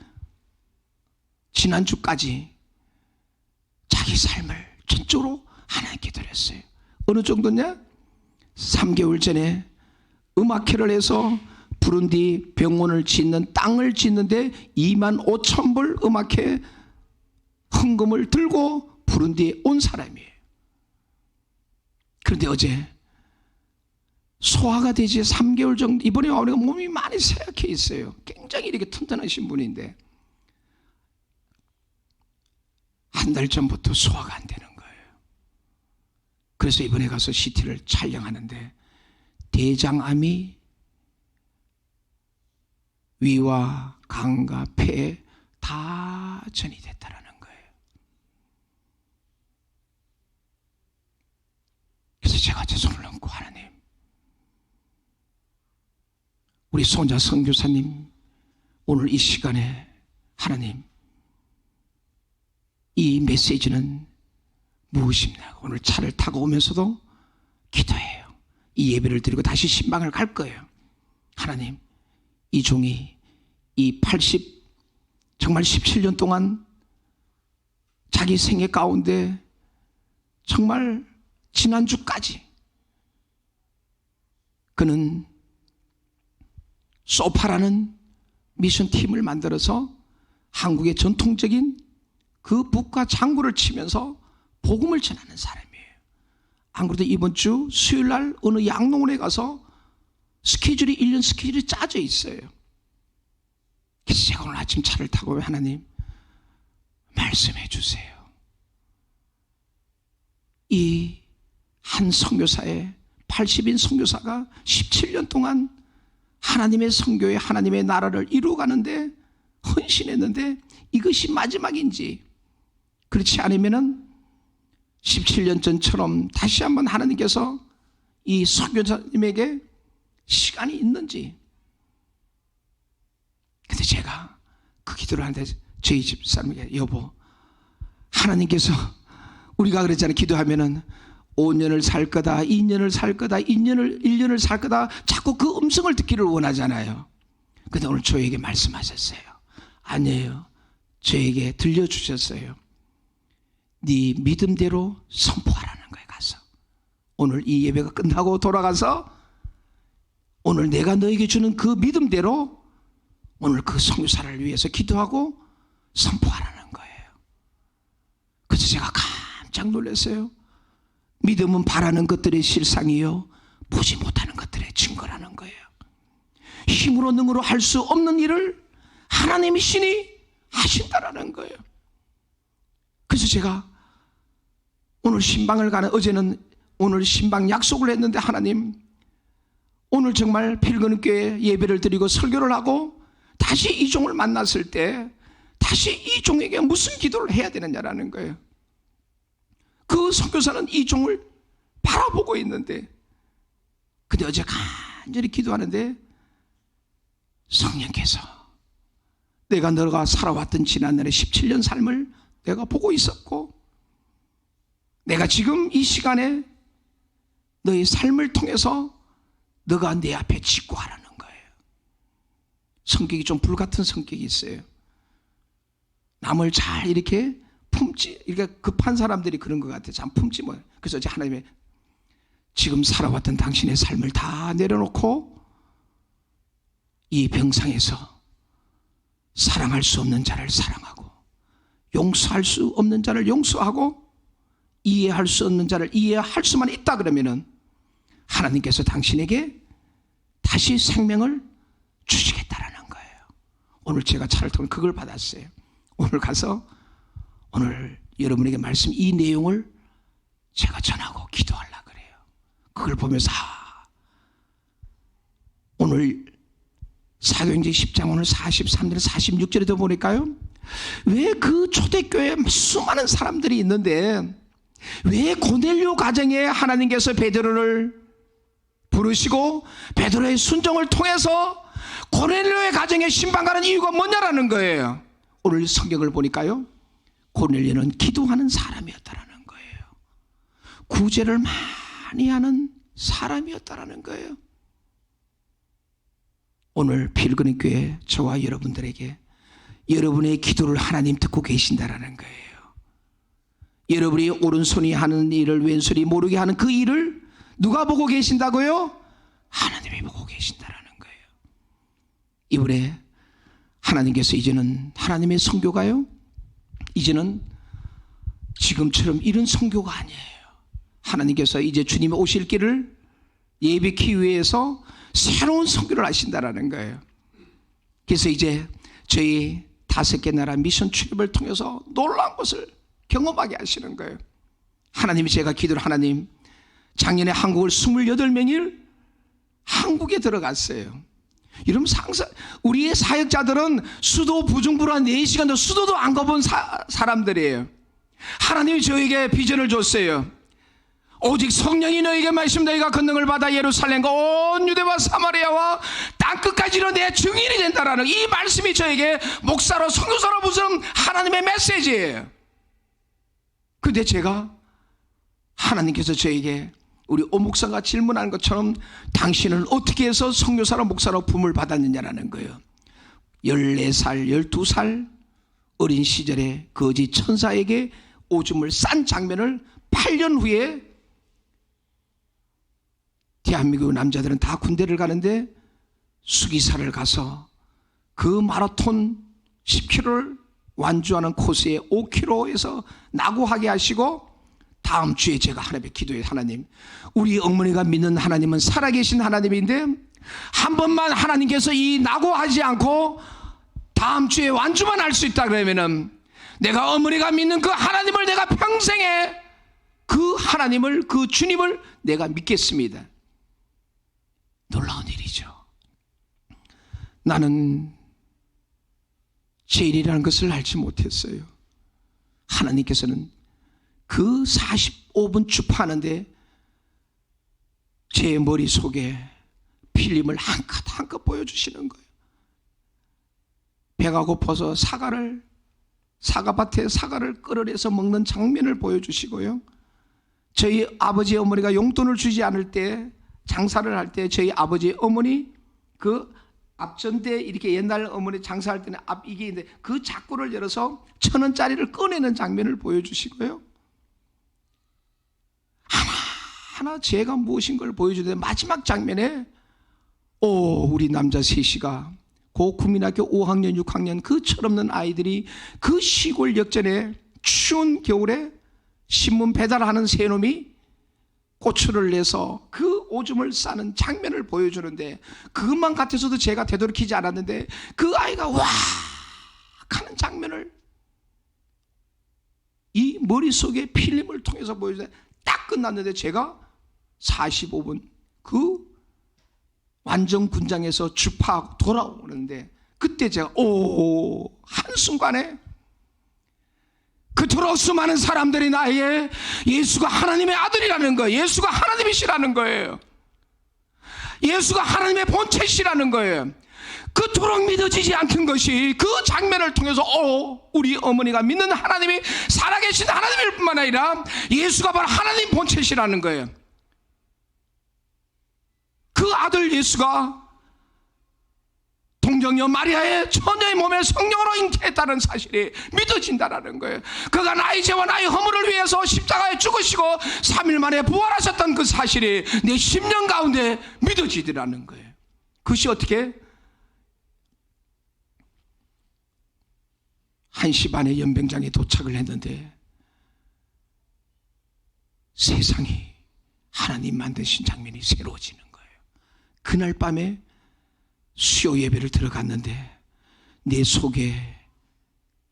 A: 지난주까지 자기 삶을 전적으로 하나님께 드렸어요. 어느 정도냐? 3개월 전에 음악회를 해서 부룬디 병원을 짓는 땅을 짓는데 25,000불 음악회 헌금을 들고 부룬디에 온 사람이에요. 그런데 어제 소화가 되지 3개월 정도, 이번에 우리가 몸이 많이 쇠약해 있어요. 굉장히 이렇게 튼튼하신 분인데 한 달 전부터 소화가 안 되는 거예요. 그래서 이번에 가서 CT를 촬영하는데 대장암이 위와 간과 폐에 다 전이 됐다라는 거예요. 그래서 제가 제 손을 얹고, 하나님, 우리 손자 선교사님 오늘 이 시간에 하나님, 이 메시지는 무엇입니까? 오늘 차를 타고 오면서도 기도해요. 이 예배를 드리고 다시 신방을 갈 거예요. 하나님, 이 종이 정말 17년 동안 자기 생애 가운데 정말 지난주까지 그는 소파라는 미션 팀을 만들어서 한국의 전통적인 그 북과 장구를 치면서 복음을 전하는 사람이에요. 안 그래도 이번 주 수요일 날 어느 양농원에 가서 1년 스케줄이 짜져 있어요. 그래서 제가 오늘 아침 차를 타고, 하나님 말씀해 주세요. 이 한 선교사의 80인 선교사가 17년 동안 하나님의 선교에 하나님의 나라를 이루어가는데 헌신했는데 이것이 마지막인지, 그렇지 않으면은 17년 전처럼 다시 한번 하나님께서 이 선교사님에게 시간이 있는지. 근데 제가 그 기도를 하는데 저희 집사람에게, 여보, 하나님께서 우리가 그랬잖아요. 기도하면은 5년을 살 거다, 2년을 살 거다, 1년을 살 거다, 자꾸 그 음성을 듣기를 원하잖아요. 근데 오늘 저에게 말씀하셨어요. 아니에요. 저에게 들려주셨어요. 네 믿음대로 선포하라는 거예요. 가서 오늘 이 예배가 끝나고 돌아가서 오늘 내가 너에게 주는 그 믿음대로 오늘 그 선교사를 위해서 기도하고 선포하라는 거예요. 그래서 제가 깜짝 놀랐어요. 믿음은 바라는 것들의 실상이요 보지 못하는 것들의 증거라는 거예요. 힘으로 능으로 할 수 없는 일을 하나님이 신이 하신다라는 거예요. 그래서 제가 오늘 신방을 가는, 어제는 오늘 신방 약속을 했는데, 하나님 오늘 정말 필근교회 예배를 드리고 설교를 하고 다시 이 종을 만났을 때 다시 이 종에게 무슨 기도를 해야 되느냐라는 거예요. 그 선교사는 이 종을 바라보고 있는데, 근데 어제 간절히 기도하는데 성령께서 내가 너가 살아왔던 지난날의 17년 삶을 내가 보고 있었고, 내가 지금 이 시간에 너의 삶을 통해서 너가 내 앞에 직구하라는 거예요. 성격이 좀 불같은 성격이 있어요. 남을 잘 이렇게 품지, 이렇게 급한 사람들이 그런 것 같아요. 참 품지 뭐. 그래서 이제 하나님의 지금 살아왔던 당신의 삶을 다 내려놓고 이 병상에서 사랑할 수 없는 자를 사랑하고, 용서할 수 없는 자를 용서하고, 이해할 수 없는 자를 이해할 수만 있다 그러면은 하나님께서 당신에게 다시 생명을 주시겠다라는 거예요. 오늘 제가 차를 타고 그걸 받았어요. 오늘 가서 오늘 여러분에게 이 내용을 제가 전하고 기도하려고 그래요. 그걸 보면서 오늘 사도행전 10장 오늘 43절 46절에도 보니까요, 왜 그 초대교회에 수많은 사람들이 있는데 왜 고넬료 가정에 하나님께서 베드로를 부르시고 베드로의 순종을 통해서 고넬료의 가정에 신방가는 이유가 뭐냐라는 거예요. 오늘 성경을 보니까요, 고넬료는 기도하는 사람이었다라는 거예요. 구제를 많이 하는 사람이었다라는 거예요. 오늘 필그림 교회 저와 여러분들에게 여러분의 기도를 하나님 듣고 계신다라는 거예요. 여러분이 오른손이 하는 일을 왼손이 모르게 하는 그 일을 누가 보고 계신다고요? 하나님이 보고 계신다라는 거예요. 이번에 하나님께서 이제는 하나님의 선교가요, 이제는 지금처럼 이런 선교가 아니에요. 하나님께서 이제 주님이 오실 길을 예비하기 위해서 새로운 선교를 하신다라는 거예요. 그래서 이제 저희 5개 나라 미션 출입을 통해서 놀라운 것을 경험하게 하시는 거예요. 하나님이, 제가 기도를, 하나님, 작년에 한국을 28명이 한국에 들어갔어요. 여러분 상상, 우리의 사역자들은 수도 부중부로 4시간도 수도도 안 가본 사람들이에요. 하나님이 저에게 비전을 줬어요. 오직 성령이 너에게 말씀, 너희가 권능을 받아 예루살렘과 온 유대와 사마리아와 땅끝까지는 내 증인이 된다라는 이 말씀이 저에게 목사로 선교사로 무슨 하나님의 메시지예요. 근데 제가, 하나님께서 저에게 우리 오 목사가 질문한 것처럼 당신은 어떻게 해서 선교사로 목사로 부름을 받았느냐라는 거예요. 14살 12살 어린 시절에 거지 천사에게 오줌을 싼 장면을 8년 후에, 대한민국 남자들은 다 군대를 가는데 수기사를 가서 그 마라톤 10km를 완주하는 코스에 5km에서 낙오하게 하시고, 다음 주에 제가 하나님의 기도에, 하나님, 우리 어머니가 믿는 하나님은 살아계신 하나님인데 한 번만 하나님께서 이 낙오하지 않고 다음 주에 완주만 할 수 있다 그러면은 내가 어머니가 믿는 그 하나님을, 내가 평생에 그 하나님을, 그 주님을 내가 믿겠습니다. 놀라운 일이죠. 나는 제일이라는 것을 알지 못했어요. 하나님께서는 그 45분 주파하는데 제 머릿속에 필름을 한 컷 한 컷 보여주시는 거예요. 배가 고파서 사과밭에 사과를 끌어내서 먹는 장면을 보여주시고요. 저희 아버지 어머니가 용돈을 주지 않을 때, 장사를 할 때 저희 아버지 어머니 그 앞전대, 이렇게 옛날 어머니 장사할 때는 앞 이게 있는데 그 자꾸를 열어서 1,000원짜리를 꺼내는 장면을 보여주시고요. 하나하나 제가 무엇인 걸 보여주는데 마지막 장면에 우리 남자 셋이가 고 국민학교 5학년 6학년 그 철없는 아이들이 그 시골 역전에 추운 겨울에 신문 배달하는 세 놈이 고추를 내서 그 오줌을 싸는 장면을 보여주는데, 그것만 같아서도 제가 되돌이키지 않았는데 그 아이가 와 하는 장면을 이 머릿속에 필름을 통해서 보여주는데 딱 끝났는데 제가 45분 그 완전 군장에서 주파하고 돌아오는데, 그때 제가 한순간에 그토록 수많은 사람들이 나에게 예수가 하나님의 아들이라는 거예요, 예수가 하나님이시라는 거예요, 예수가 하나님의 본체시라는 거예요. 그토록 믿어지지 않던 것이 그 장면을 통해서 우리 어머니가 믿는 하나님이 살아계신 하나님일 뿐만 아니라 예수가 바로 하나님 본체시라는 거예요. 그 아들 예수가 동정녀 마리아의 처녀의 몸에 성령으로 잉태했다는 사실이 믿어진다는 거예요. 그가 나의 죄와 나의 허물을 위해서 십자가에 죽으시고 3일 만에 부활하셨던 그 사실이 내 심령 가운데 믿어지더라는 거예요. 그것이 어떻게 1시 반에 연병장에 도착을 했는데 세상이 하나님 만드신 장면이 새로워지는 거예요. 그날 밤에 수요 예배를 들어갔는데 내 속에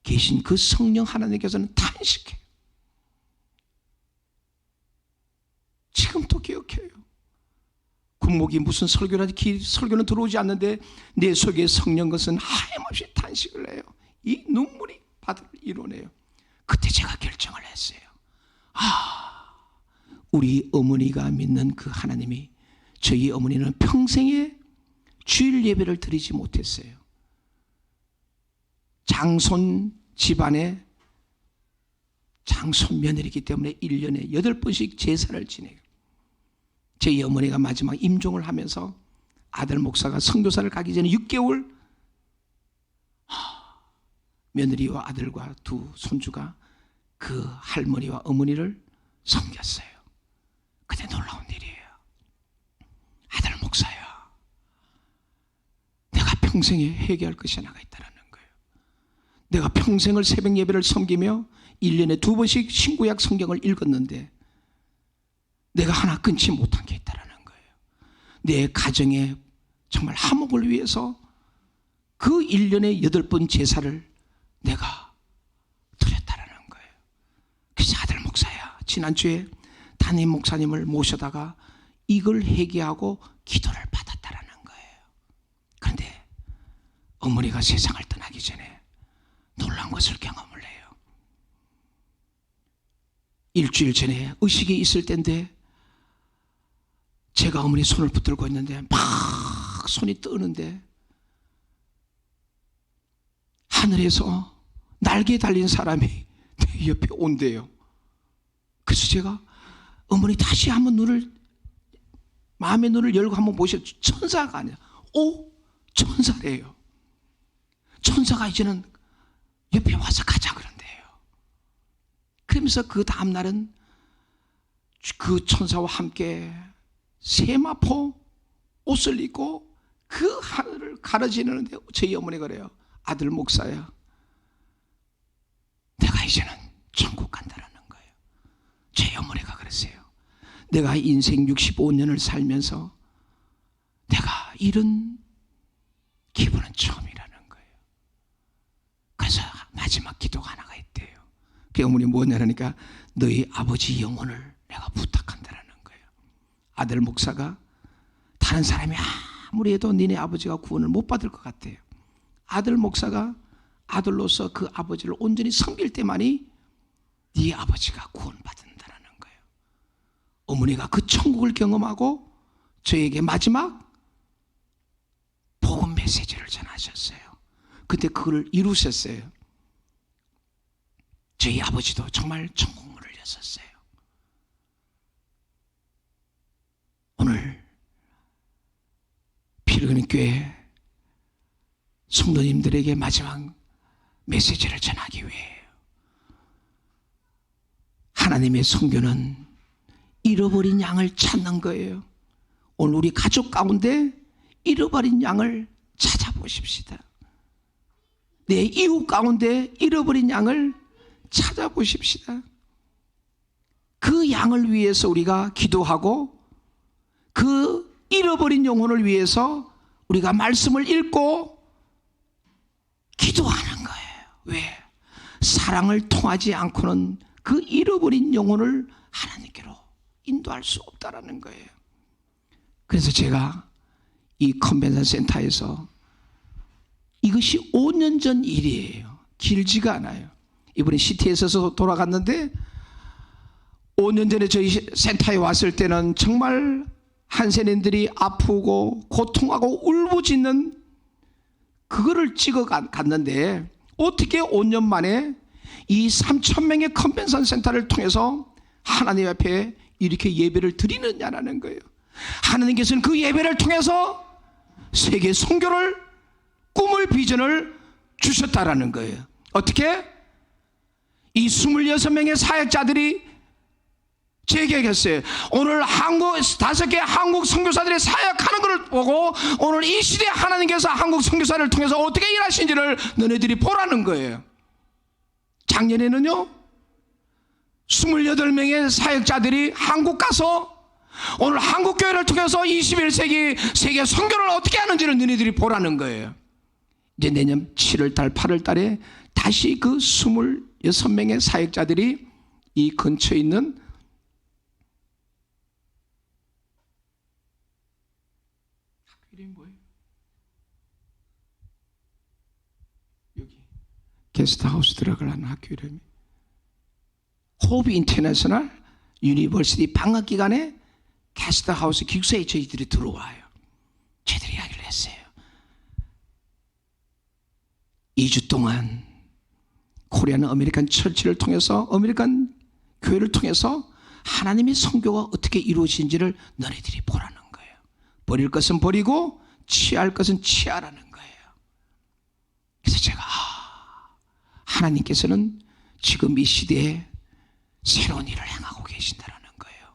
A: 계신 그 성령 하나님께서는 탄식해요. 기억해요. 군목이 무슨 설교는 들어오지 않는데 내 속에 성령 것은 하염없이 탄식을 해요. 이 눈물이 바다를 이루네요. 그때 제가 결정을 했어요. 우리 어머니가 믿는 그 하나님이, 저희 어머니는 평생에 주일 예배를 드리지 못했어요. 장손 집안의 장손 며느리이기 때문에 1년에 8번씩 제사를 지내요. 저희 어머니가 마지막 임종을 하면서 아들 목사가 선교사를 가기 전에 6개월 며느리와 아들과 두 손주가 그 할머니와 어머니를 섬겼어요. 근데 놀라운 일이에요. 아들 목사야, 내가 평생에 회개할 것이 하나가 있다는 거예요. 내가 평생을 새벽 예배를 섬기며 1년에 2번씩 신구약 성경을 읽었는데 내가 하나 끊지 못한 게 있다는 거예요. 내 가정에 정말 화목을 위해서 그 1년에 8번 제사를 내가 드렸다는 거예요. 그래서 아들 목사야, 지난주에 담임 목사님을 모셔다가 이걸 회개하고 기도를 받았다는 거예요. 그런데 어머니가 세상을 떠나기 전에 놀라운 것을 경험을 해요. 일주일 전에 의식이 있을 때인데 제가 어머니 손을 붙들고 있는데 막 손이 뜨는데 하늘에서 날개에 달린 사람이 내 옆에 온대요. 그래서 제가 어머니 다시 한번 마음의 눈을 열고 한번 보셔. 천사가 아니야. 천사래요. 천사가 이제는 옆에 와서 가자 그런대요. 그러면서 그 다음 날은 그 천사와 함께 세마포 옷을 입고 그 하늘을 가로지르는데 저희 어머니가 그래요. 아들 목사야, 내가 이제는 천국 간다는 거예요. 저희 어머니가 그랬어요. 내가 인생 65년을 살면서 내가 이런 기분은 처음이라는 거예요. 그래서 마지막 기도가 하나가 있대요. 그 어머니 뭐냐니까 너희 아버지 영혼을 내가 부탁한다는 거예요. 아들 목사가 다른 사람이 아무리 해도 니네 아버지가 구원을 못 받을 것 같아요. 아들 목사가 아들로서 그 아버지를 온전히 섬길 때만이 네 아버지가 구원받는다는 거예요. 어머니가 그 천국을 경험하고 저에게 마지막 복음 메시지를 전하셨어요. 그때 그걸 이루셨어요. 저희 아버지도 정말 천국문을 열었어요. 오늘 피르그는 교회 성도님들에게 마지막 메시지를 전하기 위해요. 하나님의 선교는 잃어버린 양을 찾는 거예요. 오늘 우리 가족 가운데 잃어버린 양을 찾아보십시다. 내 이웃 가운데 잃어버린 양을 찾아보십시다. 그 양을 위해서 우리가 기도하고 그 잃어버린 영혼을 위해서 우리가 말씀을 읽고 기도하는 거예요. 왜? 사랑을 통하지 않고는 그 잃어버린 영혼을 하나님께로 인도할 수 없다라는 거예요. 그래서 제가 이 컨벤션 센터에서 이것이 5년 전 일이에요. 길지가 않아요. 이번에 CT에서 돌아갔는데 5년 전에 저희 센터에 왔을 때는 정말 한세년들이 아프고 고통하고 울부짖는 그거를 찍어 갔는데 어떻게 5년 만에 이 3,000명의 컨벤션 센터를 통해서 하나님 앞에 이렇게 예배를 드리느냐라는 거예요. 하나님께서는 그 예배를 통해서 세계 선교를 꿈을 비전을 주셨다라는 거예요. 어떻게? 이 26명의 사역자들이 제게 얘기했어요. 오늘 5개 한국 선교사들이 사역하는 것을 보고 오늘 이 시대에 하나님께서 한국 선교사를 통해서 어떻게 일하신지를 너네들이 보라는 거예요. 작년에는요 28명의 사역자들이 한국 가서 오늘 한국 교회를 통해서 21세기 세계 선교를 어떻게 하는지를 너희들이 보라는 거예요. 이제 내년 7월달 8월달에 다시 그 26명의 사역자들이 이 근처에 있는 이름이 뭐예요? 여기 게스트하우스 들어가는 학교 이름이 호흡 인터내셔널 유니버시티 방학 기간에 게스트하우스 기숙사에 저희들이 들어와요. 저희들이 이야기를 했어요. 2주 동안 코리안 아메리칸 처치를 통해서 아메리칸 교회를 통해서 하나님의 선교가 어떻게 이루어진지를 너희들이 보라는 거예요. 버릴 것은 버리고 취할 것은 취하라는 거예요. 그래서 제가 하나님께서는 지금 이 시대에 새로운 일을 행하고 계신다라는 거예요.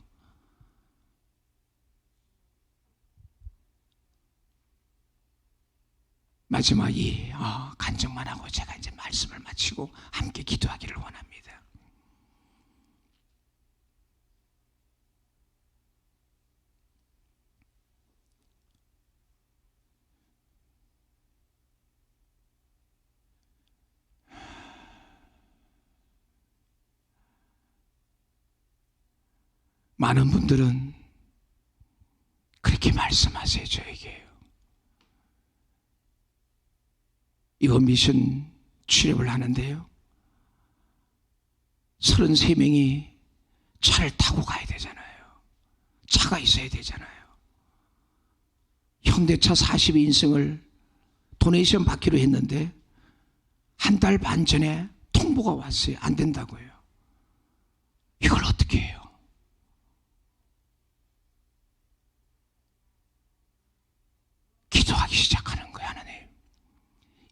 A: 마지막 이 간증만 하고 제가 이제 말씀을 마치고 함께 기도하기를 원합니다. 많은 분들은 그렇게 말씀하세요. 저에게요. 이번 미션 출입을 하는데요, 33명이 차를 타고 가야 되잖아요. 차가 있어야 되잖아요. 현대차 42인승을 도네이션 받기로 했는데 한 달 반 전에 통보가 왔어요. 안 된다고요. 이걸 어떻게 해요? 기도하기 시작하는 거예요. 하나님,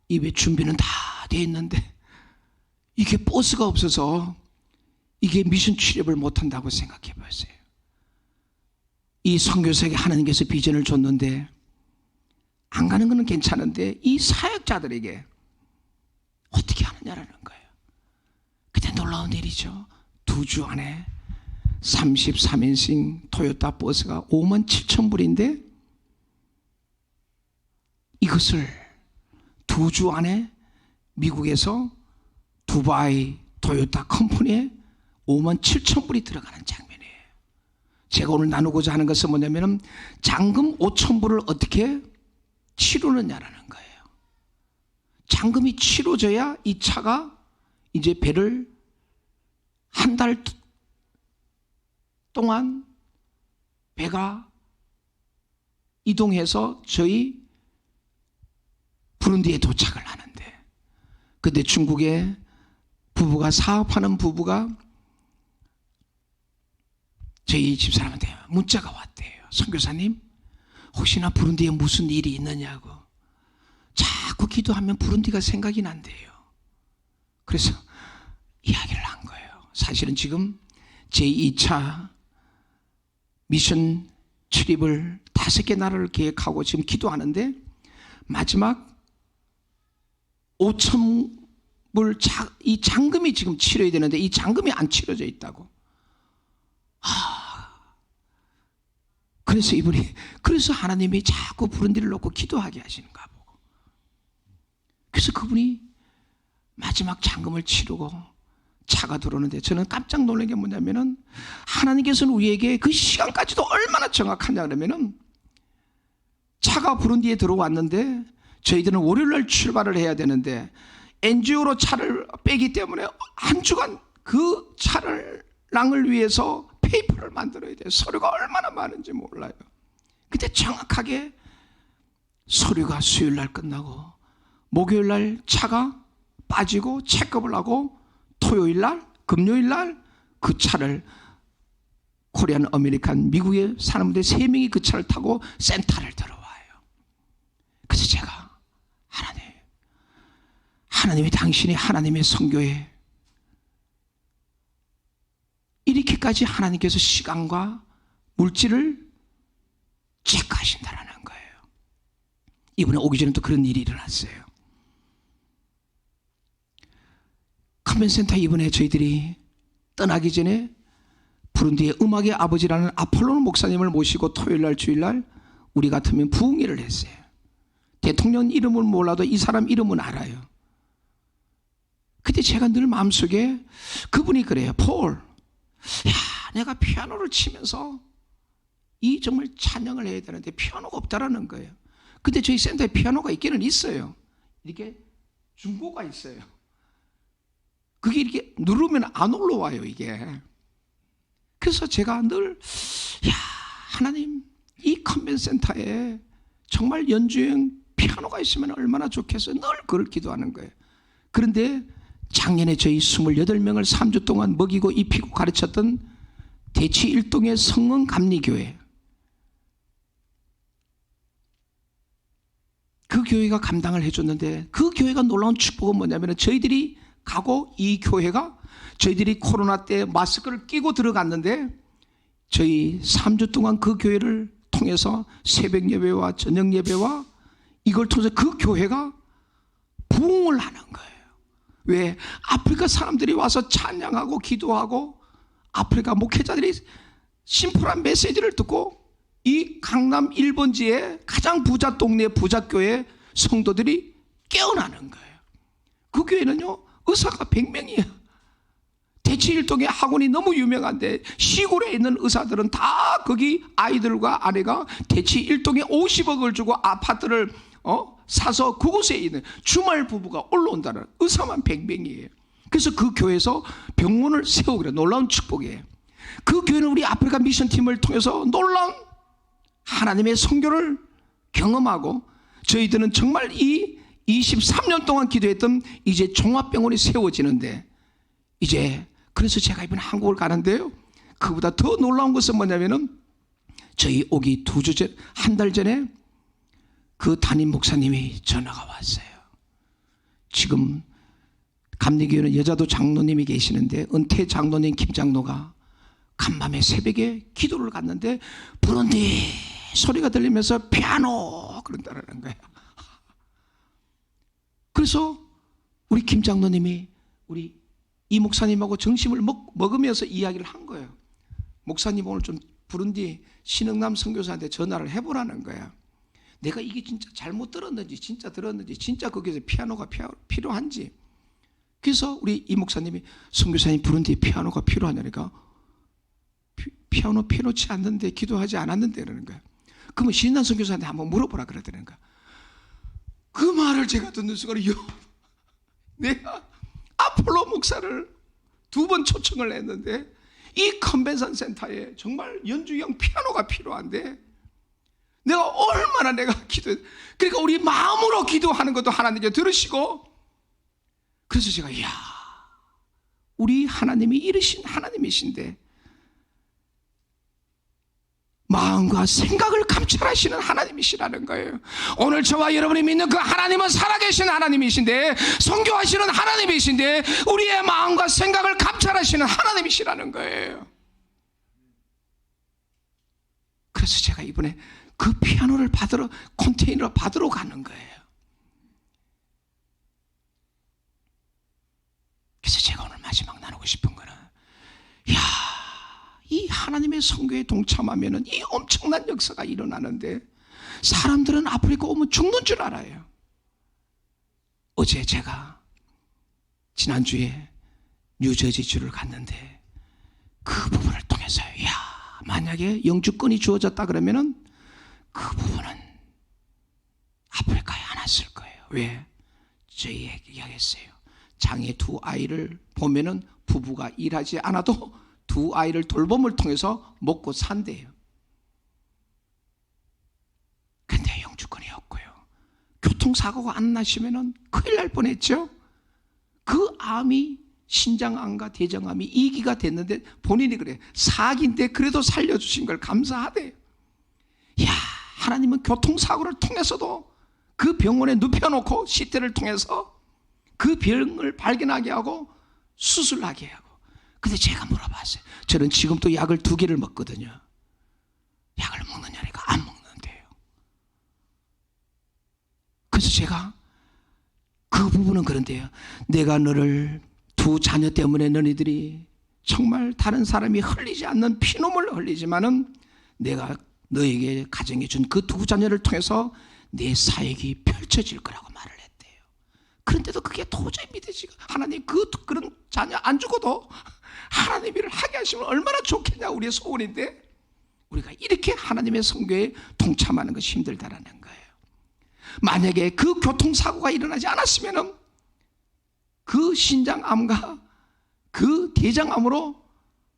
A: 입에 준비는 다 돼 있는데 이게 버스가 없어서 이게 미션 출입을 못한다고 생각해 보세요. 이 선교사에게 하나님께서 비전을 줬는데 안 가는 거는 괜찮은데 이 사역자들에게 어떻게 하느냐라는 거예요. 그때 놀라운 일이죠. 2주 안에 33인승 토요타 버스가 57,000불인데 이것을 2주 안에 미국에서 두바이 토요타 컴퍼니에 57,000불이 들어가는 장면이에요. 제가 오늘 나누고자 하는 것은 뭐냐면 잔금 5,000불을 어떻게 치르느냐라는 거예요. 잔금이 치러져야 이 차가 이제 배를 한 달 동안 배가 이동해서 저희 부룬디에 도착을 하는데, 그때 중국에 부부가 사업하는 부부가 저희 집사람한테 문자가 왔대요. 선교사님, 혹시나 부룬디에 무슨 일이 있느냐고. 자꾸 기도하면 부룬디가 생각이 난대요. 그래서 이야기를 한 거예요. 사실은 지금 제2차 미션 출입을 5개 나라를 계획하고 지금 기도하는데 마지막 5,000불 이 잔금이 지금 치러야 되는데 이 잔금이 안 치러져 있다고. 그래서 그래서 하나님이 자꾸 부른디를 놓고 기도하게 하시는가 보고. 그래서 그분이 마지막 잔금을 치르고 차가 들어오는데 저는 깜짝 놀란 게 뭐냐면은 하나님께서는 우리에게 그 시간까지도 얼마나 정확하냐 그러면은 차가 부룬디에 들어왔는데 저희들은 월요일날 출발을 해야 되는데 NGO로 차를 빼기 때문에 한 주간 그 차량을 위해서 페이퍼를 만들어야 돼요. 서류가 얼마나 많은지 몰라요. 근데 정확하게 서류가 수요일날 끝나고 목요일날 차가 빠지고 체크업을 하고 토요일날 금요일날 그 차를 코리안 아메리칸 미국의 사람들 3명이 그 차를 타고 센터를 들어와요. 그래서 제가 하나님이 당신이 하나님의 선교에 이렇게까지 하나님께서 시간과 물질을 체크하신다는 거예요. 이번에 오기 전에 또 그런 일이 일어났어요. 컨벤센터 이번에 저희들이 떠나기 전에 부룬디의 음악의 아버지라는 아폴로 목사님을 모시고 토요일날 주일날 우리 같으면 부흥회를 했어요. 대통령 이름은 몰라도 이 사람 이름은 알아요. 그때 제가 늘 마음속에 그분이 그래요. 폴, 내가 피아노를 치면서 이 정말 찬양을 해야 되는데 피아노가 없다라는 거예요. 근데 저희 센터에 피아노가 있기는 있어요. 이렇게 중고가 있어요. 그게 이렇게 누르면 안 올라와요, 이게. 그래서 제가 늘, 하나님, 이 컨벤션 센터에 정말 연주용 피아노가 있으면 얼마나 좋겠어요. 늘 그걸 기도하는 거예요. 그런데 작년에 저희 28명을 3주 동안 먹이고 입히고 가르쳤던 대치 일동의 성흥 감리교회, 그 교회가 감당을 해줬는데, 그 교회가 놀라운 축복은 뭐냐면, 저희들이 가고 이 교회가 저희들이 코로나 때 마스크를 끼고 들어갔는데, 저희 3주 동안 그 교회를 통해서 새벽 예배와 저녁 예배와 이걸 통해서 그 교회가 부흥을 하는 거예요. 왜? 아프리카 사람들이 와서 찬양하고 기도하고, 아프리카 목회자들이 심플한 메시지를 듣고, 이 강남 1번지의 가장 부자 동네 부자교회 성도들이 깨어나는 거예요. 그 교회는요, 의사가 100명이에요. 대치일동의 학원이 너무 유명한데, 시골에 있는 의사들은 다 거기 아이들과 아내가 대치일동에 50억을 주고 아파트를 사서 그곳에 있는 주말 부부가 올라온다는, 의사만 100명이에요. 그래서 그 교회에서 병원을 세우기로, 놀라운 축복이에요. 그 교회는 우리 아프리카 미션팀을 통해서 놀라운 하나님의 선교를 경험하고, 저희들은 정말 이 23년 동안 기도했던 이제 종합병원이 세워지는데, 이제 그래서 제가 이번에 한국을 가는데요, 그보다 더 놀라운 것은 뭐냐면은, 저희 오기 한 달 전에 그 담임 목사님이 전화가 왔어요. 지금 감리교회는 여자도 장로님이 계시는데, 은퇴 장로님 김 장로가 간밤에 새벽에 기도를 갔는데 부른디 소리가 들리면서 피아노 그런다는 거예요. 그래서 우리 김 장로님이 우리 이 목사님하고 점심을 먹으면서 이야기를 한 거예요. 목사님 오늘 좀 부른디 신흥남 선교사한테 전화를 해보라는 거야. 내가 이게 진짜 잘못 들었는지 진짜 들었는지, 진짜 거기서 피아노가 필요한지. 그래서 우리 이 목사님이 선교사님 부른디 피아노가 필요하냐니까, 피아노 필요치 않는데 기도하지 않았는데 그러는 거야. 그러면 신난 선교사한테 한번 물어보라 그러더라는 거야. 그 말을 제가 듣는 순간, 내가 아폴로 목사를 2번 초청을 했는데 이 컨벤션 센터에 정말 연주용 피아노가 필요한데, 내가 얼마나 기도해. 그러니까 우리 마음으로 기도하는 것도 하나님께 들으시고, 그래서 제가 우리 하나님이 이르신 하나님이신데, 마음과 생각을 감찰하시는 하나님이시라는 거예요. 오늘 저와 여러분이 믿는 그 하나님은 살아계신 하나님이신데, 선교하시는 하나님이신데, 우리의 마음과 생각을 감찰하시는 하나님이시라는 거예요. 그래서 제가 이번에 그 피아노를 받으러, 컨테이너를 받으러 가는 거예요. 그래서 제가 오늘 마지막 나누고 싶은 거는, 이 하나님의 선교에 동참하면 이 엄청난 역사가 일어나는데, 사람들은 아프리카 오면 죽는 줄 알아요. 어제 제가 지난주에 뉴저지주를 갔는데, 그 부분을 통해서 만약에 영주권이 주어졌다 그러면은 그 부분은 아프리카에 안 왔을 거예요. 왜? 저희에게 이야기했어요. 장애 2아이를 보면은 부부가 일하지 않아도 2아이를 돌봄을 통해서 먹고 산대요. 근데 영주권이 없고요, 교통사고가 안 나시면은 큰일 날 뻔했죠. 그 암이 신장암과 대장암이 2기가 됐는데 본인이 그래, 4기인데 그래도 살려주신 걸 감사하대요. 하나님은 교통사고를 통해서도 그 병원에 눕혀놓고 시태를 통해서 그 병을 발견하게 하고 수술하게 하고. 근데 제가 물어봤어요. 저는 지금도 약을 2개를 먹거든요. 약을 먹느냐니까 안 먹는데요. 그래서 제가 그 부분은 그런데요, 내가 너를 2 자녀 때문에 너희들이 정말 다른 사람이 흘리지 않는 피눈물을 흘리지만은, 내가 너에게 가정해 준 그 2 자녀를 통해서 내 사역이 펼쳐질 거라고 말을 했대요. 그런데도 그게 도저히 믿어지가, 하나님 그런 자녀 안 죽어도 하나님 일을 하게 하시면 얼마나 좋겠냐, 우리의 소원인데, 우리가 이렇게 하나님의 선교에 동참하는 것이 힘들다라는 거예요. 만약에 그 교통사고가 일어나지 않았으면 그 신장암과 그 대장암으로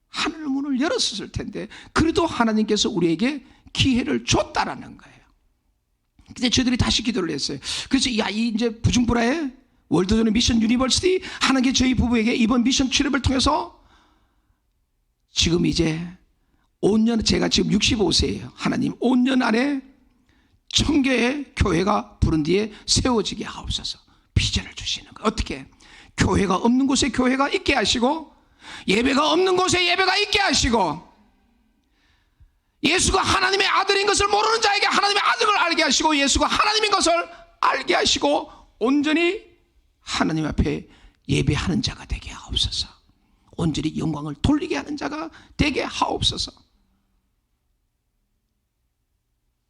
A: 하늘 문을 열었을 텐데, 그래도 하나님께서 우리에게 기회를 줬다라는 거예요. 근데 저희들이 다시 기도를 했어요. 그래서 야, 이제 부중불화의 월드존의 미션 유니버시티, 하나님께 저희 부부에게 이번 미션 출입을 통해서 지금 이제 5년, 제가 지금 65세예요. 하나님 5년 안에 1000개의 교회가 부른디에 세워지게 하옵소서. 비전을 주시는 거예요. 어떻게? 교회가 없는 곳에 교회가 있게 하시고, 예배가 없는 곳에 예배가 있게 하시고, 예수가 하나님의 아들인 것을 모르는 자에게 하나님의 아들을 알게 하시고, 예수가 하나님인 것을 알게 하시고, 온전히 하나님 앞에 예배하는 자가 되게 하옵소서. 온전히 영광을 돌리게 하는 자가 되게 하옵소서.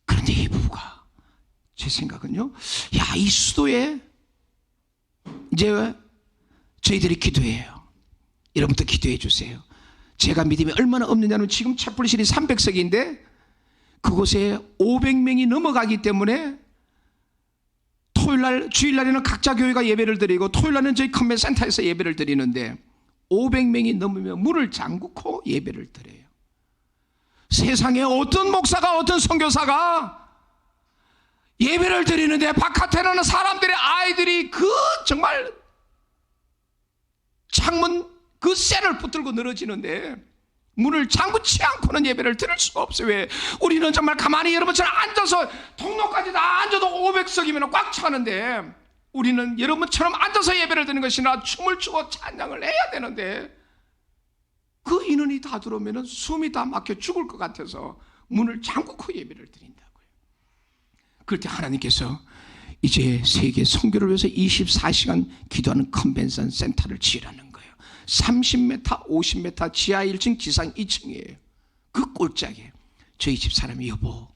A: 그런데 이 부부가, 제 생각은요, 야, 이 수도에 이제 저희들이 기도해요. 여러분도 기도해 주세요. 제가 믿음이 얼마나 없느냐면, 지금 채플실이 300석인데 그곳에 500명이 넘어가기 때문에 토요일날, 주일날에는 각자 교회가 예배를 드리고, 토요일날은 저희 컨벤션 센터에서 예배를 드리는데 500명이 넘으면 문을 잠그고 예배를 드려요. 세상에 어떤 목사가, 어떤 선교사가 예배를 드리는데 바깥에는 사람들의 아이들이 그 정말 창문 그 쇠를 붙들고 늘어지는데 문을 잠그지 않고는 예배를 드릴 수가 없어요. 왜? 우리는 정말 가만히 여러분처럼 앉아서, 통로까지 다 앉아도 500석이면 꽉 차는데, 우리는 여러분처럼 앉아서 예배를 드리는 것이 아니라 춤을 추고 찬양을 해야 되는데, 그 인원이 다 들어오면 숨이 다 막혀 죽을 것 같아서 문을 잠그고 예배를 드린다고요. 그럴 때 하나님께서 이제 세계 선교를 위해서 24시간 기도하는 컨벤션 센터를 지으라는 거예요. 30m, 50m, 지하 1층, 지상 2층이에요. 그 꼴짝에 저희 집사람이, 여보,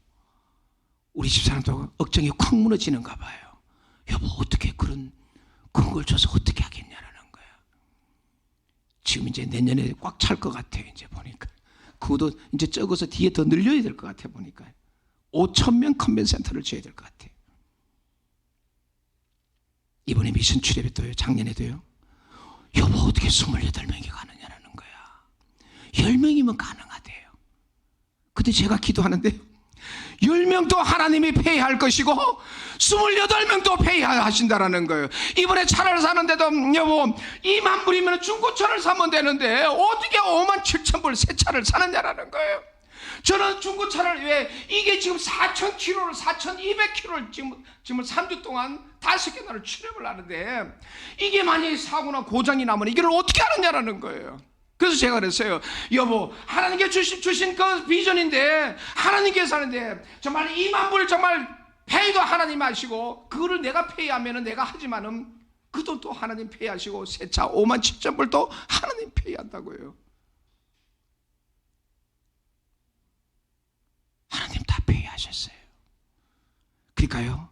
A: 우리 집사람도 억장이 콱 무너지는가 봐요. 여보, 어떻게 그런 걸 줘서 어떻게 하겠냐라는 거야. 지금 이제 내년에 꽉 찰 것 같아요. 이제 보니까 그것도 이제 적어서 뒤에 더 늘려야 될 것 같아. 보니까 5,000명 컨벤션 센터를 지어야 될 것 같아요. 이번에 미션 출입에도요, 작년에도요, 여보, 어떻게 28명이 가느냐라는 거야. 10명이면 가능하대요. 근데 제가 기도하는데 10명도 하나님이 폐해할 것이고 28명도 폐해하신다라는 거예요. 이번에 차를 사는데도, 여보, 2만 불이면 중고차를 사면 되는데 어떻게 5만 7천 불 새 차를 사느냐라는 거예요. 저는 중고차를, 왜, 이게 지금 4,000km를, 4,200km를 지금 3주 동안 5개나를 출입을 하는데, 이게 만약에 사고나 고장이 나면 이걸 어떻게 하느냐라는 거예요. 그래서 제가 그랬어요. 여보, 하나님께 주신 그 비전인데, 하나님께서 하는데, 정말 2만 불 정말 페이도 하나님 하시고, 그거를 내가 페이하면은 내가 하지만은 그 돈도 하나님 페이하시고, 새 차 5만 7천 불도 하나님 페이한다고요. 하나님 다 페이하셨어요. 그러니까요,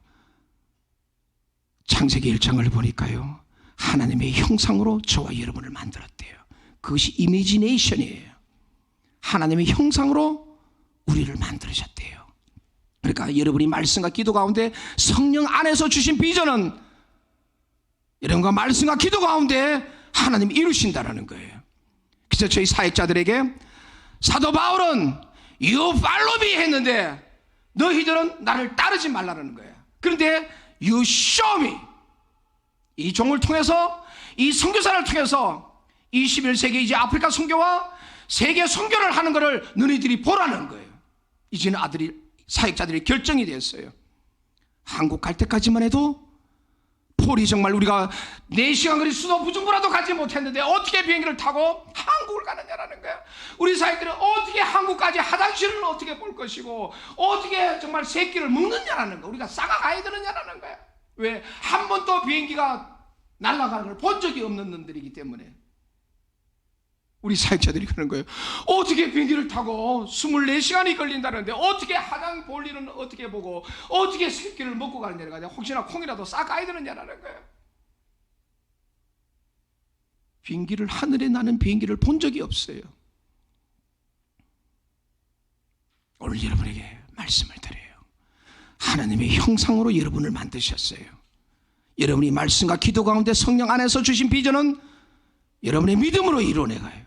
A: 창세기 1장을 보니까요, 하나님의 형상으로 저와 여러분을 만들었대요. 그것이 이미지네이션이에요. 하나님의 형상으로 우리를 만들으셨대요. 그러니까 여러분이 말씀과 기도 가운데 성령 안에서 주신 비전은 여러분과 말씀과 기도 가운데 하나님이 이루신다는 거예요. 그래서 저희 사역자들에게 사도 바울은 You follow me 했는데 너희들은 나를 따르지 말라는 거예요. 그런데 You show me, 이 종을 통해서, 이 선교사를 통해서 21세기 이제 아프리카 선교와 세계 선교를 하는 것을 너희들이 보라는 거예요. 이제는 사역자들이 결정이 됐어요. 한국 갈 때까지만 해도 폴이 정말 우리가 4시간 거리 수도 부중부라도 가지 못했는데 어떻게 비행기를 타고 한국을 가느냐라는 거야. 우리 사역들은 어떻게 한국까지 화장실을 어떻게 볼 것이고, 어떻게 정말 새끼를 먹느냐라는 거야. 우리가 싸가 가야 되느냐라는 거야. 왜? 한 번도 비행기가 날아가는 걸 본 적이 없는 놈들이기 때문에. 우리 사역자들이 그러는 거예요. 어떻게 비행기를 타고 24시간이 걸린다는데 어떻게 하장 볼 일은 어떻게 보고 어떻게 새끼를 먹고 가느냐가, 혹시나 콩이라도 싸 가야 되느냐라는 거예요. 비행기를, 하늘에 나는 비행기를 본 적이 없어요. 오늘 여러분에게 말씀을 드려요. 하나님의 형상으로 여러분을 만드셨어요. 여러분이 말씀과 기도 가운데 성령 안에서 주신 비전은 여러분의 믿음으로 이루어내가요.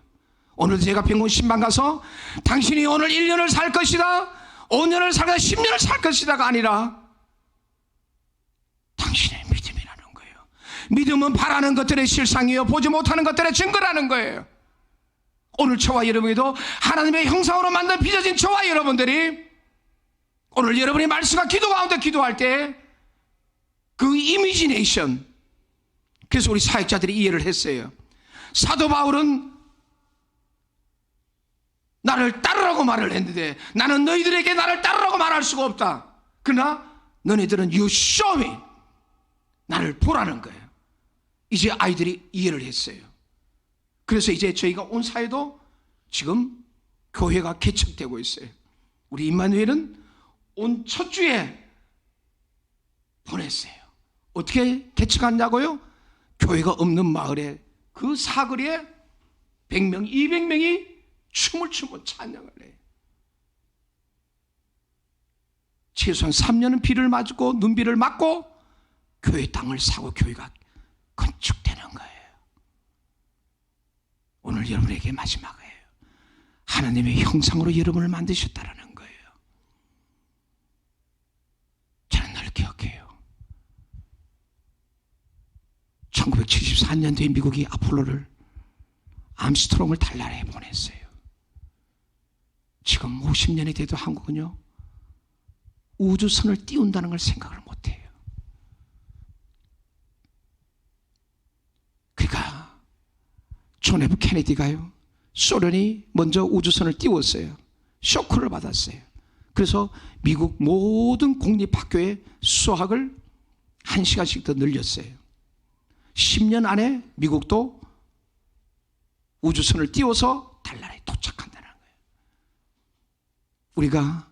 A: 오늘도 제가 병원 신방 가서 당신이 오늘 1년을 살 것이다, 5년을 살 것이다, 10년을 살 것이다가 아니라 당신의 믿음이라는 거예요. 믿음은 바라는 것들의 실상이요, 보지 못하는 것들의 증거라는 거예요. 오늘 저와 여러분에도 하나님의 형상으로 만든 빚어진 저와 여러분들이 오늘 여러분이 말씀과 기도 가운데 기도할 때 그 이미지네이션, 그래서 우리 사역자들이 이해를 했어요. 사도 바울은 나를 따르라고 말을 했는데 나는 너희들에게 나를 따르라고 말할 수가 없다. 그러나 너희들은 you show me, 나를 보라는 거예요. 이제 아이들이 이해를 했어요. 그래서 이제 저희가 온 사회도 지금 교회가 개척되고 있어요. 우리 임마누엘은 온 첫 주에 보냈어요. 어떻게 개척하냐고요? 교회가 없는 마을에 그 사거리에 100명, 200명이 춤을 추고 찬양을 해요. 최소한 3년은 비를 맞고 눈비를 맞고 교회 땅을 사고 교회가 건축되는 거예요. 오늘 여러분에게 마지막이에요. 하나님의 형상으로 여러분을 만드셨다라는 거예요. 저는 늘 기억해요. 1974년도에 미국이 아폴로를, 암스트롱을 달나라에 보냈어요. 지금 50년이 돼도 한국은요, 우주선을 띄운다는 걸 생각을 못해요. 그러니까 존 F 케네디가요, 소련이 먼저 우주선을 띄웠어요. 쇼크를 받았어요. 그래서 미국 모든 공립학교에 수학을 1시간씩 더 늘렸어요. 10년 안에 미국도 우주선을 띄워서 달나라에 도착한다는 거예요. 우리가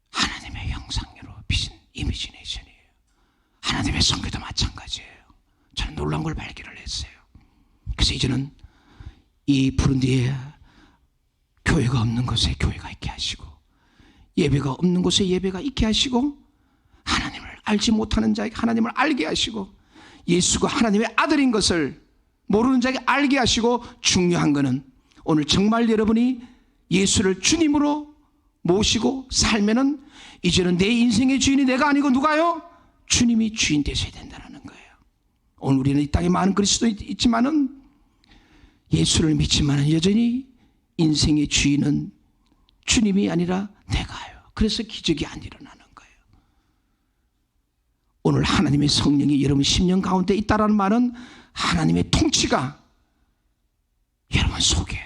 A: 하나님의 형상으로 빚은 이미지네이션이에요. 하나님의 성교도 마찬가지예요. 저는 놀라운 걸 발견을 했어요. 그래서 이제는 이 부른디에 교회가 없는 곳에 교회가 있게 하시고, 예배가 없는 곳에 예배가 있게 하시고, 하나님을 알지 못하는 자에게 하나님을 알게 하시고, 예수가 하나님의 아들인 것을 모르는 자에게 알게 하시고, 중요한 것은 오늘 정말 여러분이 예수를 주님으로 모시고 살면은 이제는 내 인생의 주인이 내가 아니고 누가요? 주님이 주인 되셔야 된다는 거예요. 오늘 우리는 이 땅에 많은 그리스도 있지만은 예수를 믿지만은 여전히 인생의 주인은 주님이 아니라 내가요. 그래서 기적이 안 일어나는 거예요. 오늘 하나님의 성령이 여러분 심령 가운데 있다라는 말은 하나님의 통치가 여러분 속에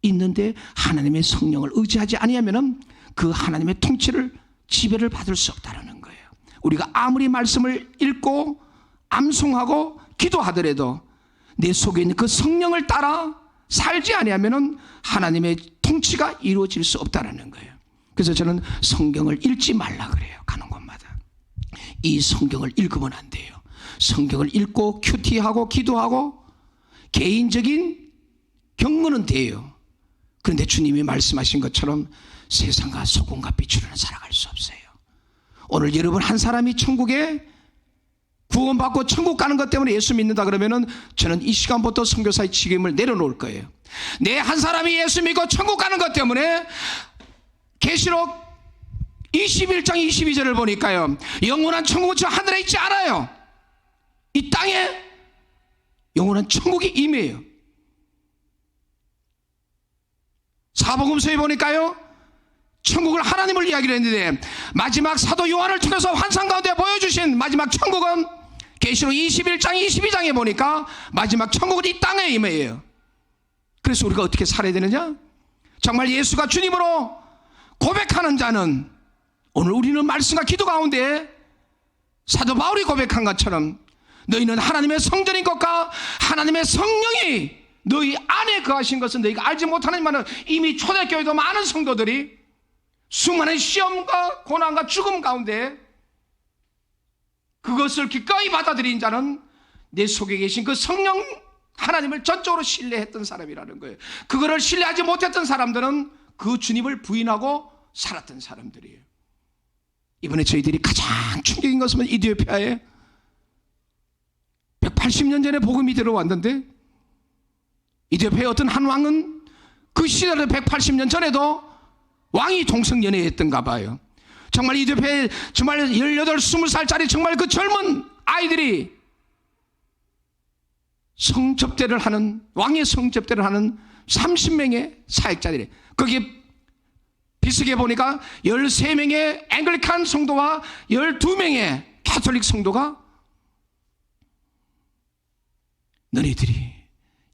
A: 있는데 하나님의 성령을 의지하지 아니하면은 그 하나님의 통치를 지배를 받을 수 없다는 거예요. 우리가 아무리 말씀을 읽고 암송하고 기도하더라도 내 속에 있는 그 성령을 따라 살지 아니하면은 하나님의 통치가 이루어질 수 없다는 거예요. 그래서 저는 성경을 읽지 말라 그래요. 가는 곳마다 이 성경을 읽으면 안 돼요. 성경을 읽고 큐티하고 기도하고 개인적인 경건은 돼요. 그런데 주님이 말씀하신 것처럼 세상과 소금과 빛으로는 살아갈 수 없어요. 오늘 여러분 한 사람이 천국에 구원받고 천국 가는 것 때문에 예수 믿는다 그러면은 저는 이 시간부터 선교사의 책임을 내려놓을 거예요. 내 한 사람이 예수 믿고 천국 가는 것 때문에 계시록 21장 22절을 보니까요, 영원한 천국은 저 하늘에 있지 않아요. 이 땅에 영원한 천국이 임해요. 사복음서에 보니까요, 천국을 하나님을 이야기를 했는데 마지막 사도 요한을 통해서 환상 가운데 보여주신 마지막 천국은 계시록 21장 22장에 보니까 마지막 천국은 이 땅에 임해요. 그래서 우리가 어떻게 살아야 되느냐? 정말 예수가 주님으로 고백하는 자는, 오늘 우리는 말씀과 기도 가운데 사도 바울이 고백한 것처럼 너희는 하나님의 성전인 것과 하나님의 성령이 너희 안에 거하신 것은 너희가 알지 못하는지만은 이미 초대교회도 많은 성도들이 수많은 시험과 고난과 죽음 가운데 그것을 기꺼이 받아들인 자는 내 속에 계신 그 성령 하나님을 전적으로 신뢰했던 사람이라는 거예요. 그거를 신뢰하지 못했던 사람들은 그 주님을 부인하고 살았던 사람들이에요. 이번에 저희들이 가장 충격인 것은 이디오피아에 180년 전에 복음이 들어왔는데, 이디오피아의 어떤 한 왕은 그 시절에 180년 전에도 왕이 동성연애했던가 봐요. 정말 이디오피아에 정말 18, 20살짜리 정말 그 젊은 아이들이 성접대를 하는, 왕의 성접대를 하는 30명의 사역자들이, 거기에 비슷하게 보니까 13명의 앵글리칸 성도와 12명의 가톨릭 성도가, 너희들이